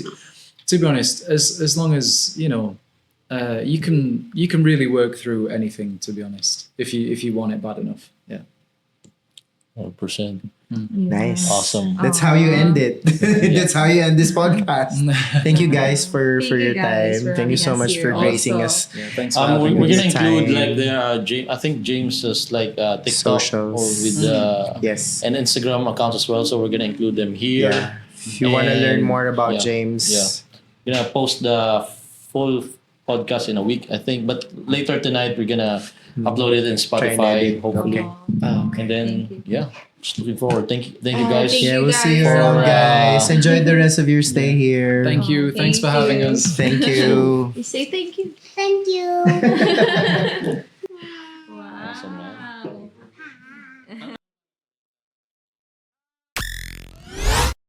to be honest, as long as you can really work through anything. To be honest, if you want it bad enough, yeah. 100%. Nice. Awesome. That's how you end it. That's how you end this podcast. Thank you guys for Thank you your guys time. for Thank you having so us much for here gracing also. us. Yeah, thanks for We're, having we're me. gonna include Time. like the James. I think James has like TikTok Socials. or with Yes. and Instagram accounts as well. So we're gonna include them here. Yeah. If you want to learn And- more about yeah, James, We're gonna post the full podcast in a week, I think. But later tonight, we're gonna upload it in try and Spotify, edit. hopefully. Okay. Okay. And then Thank you. just looking forward. Thank you guys. Thank Yeah, you we'll see you guys so around, much. guys. Enjoy the rest of your stay here. Thank you. Thanks for having you. us. Thank you. We say thank you. Thank you.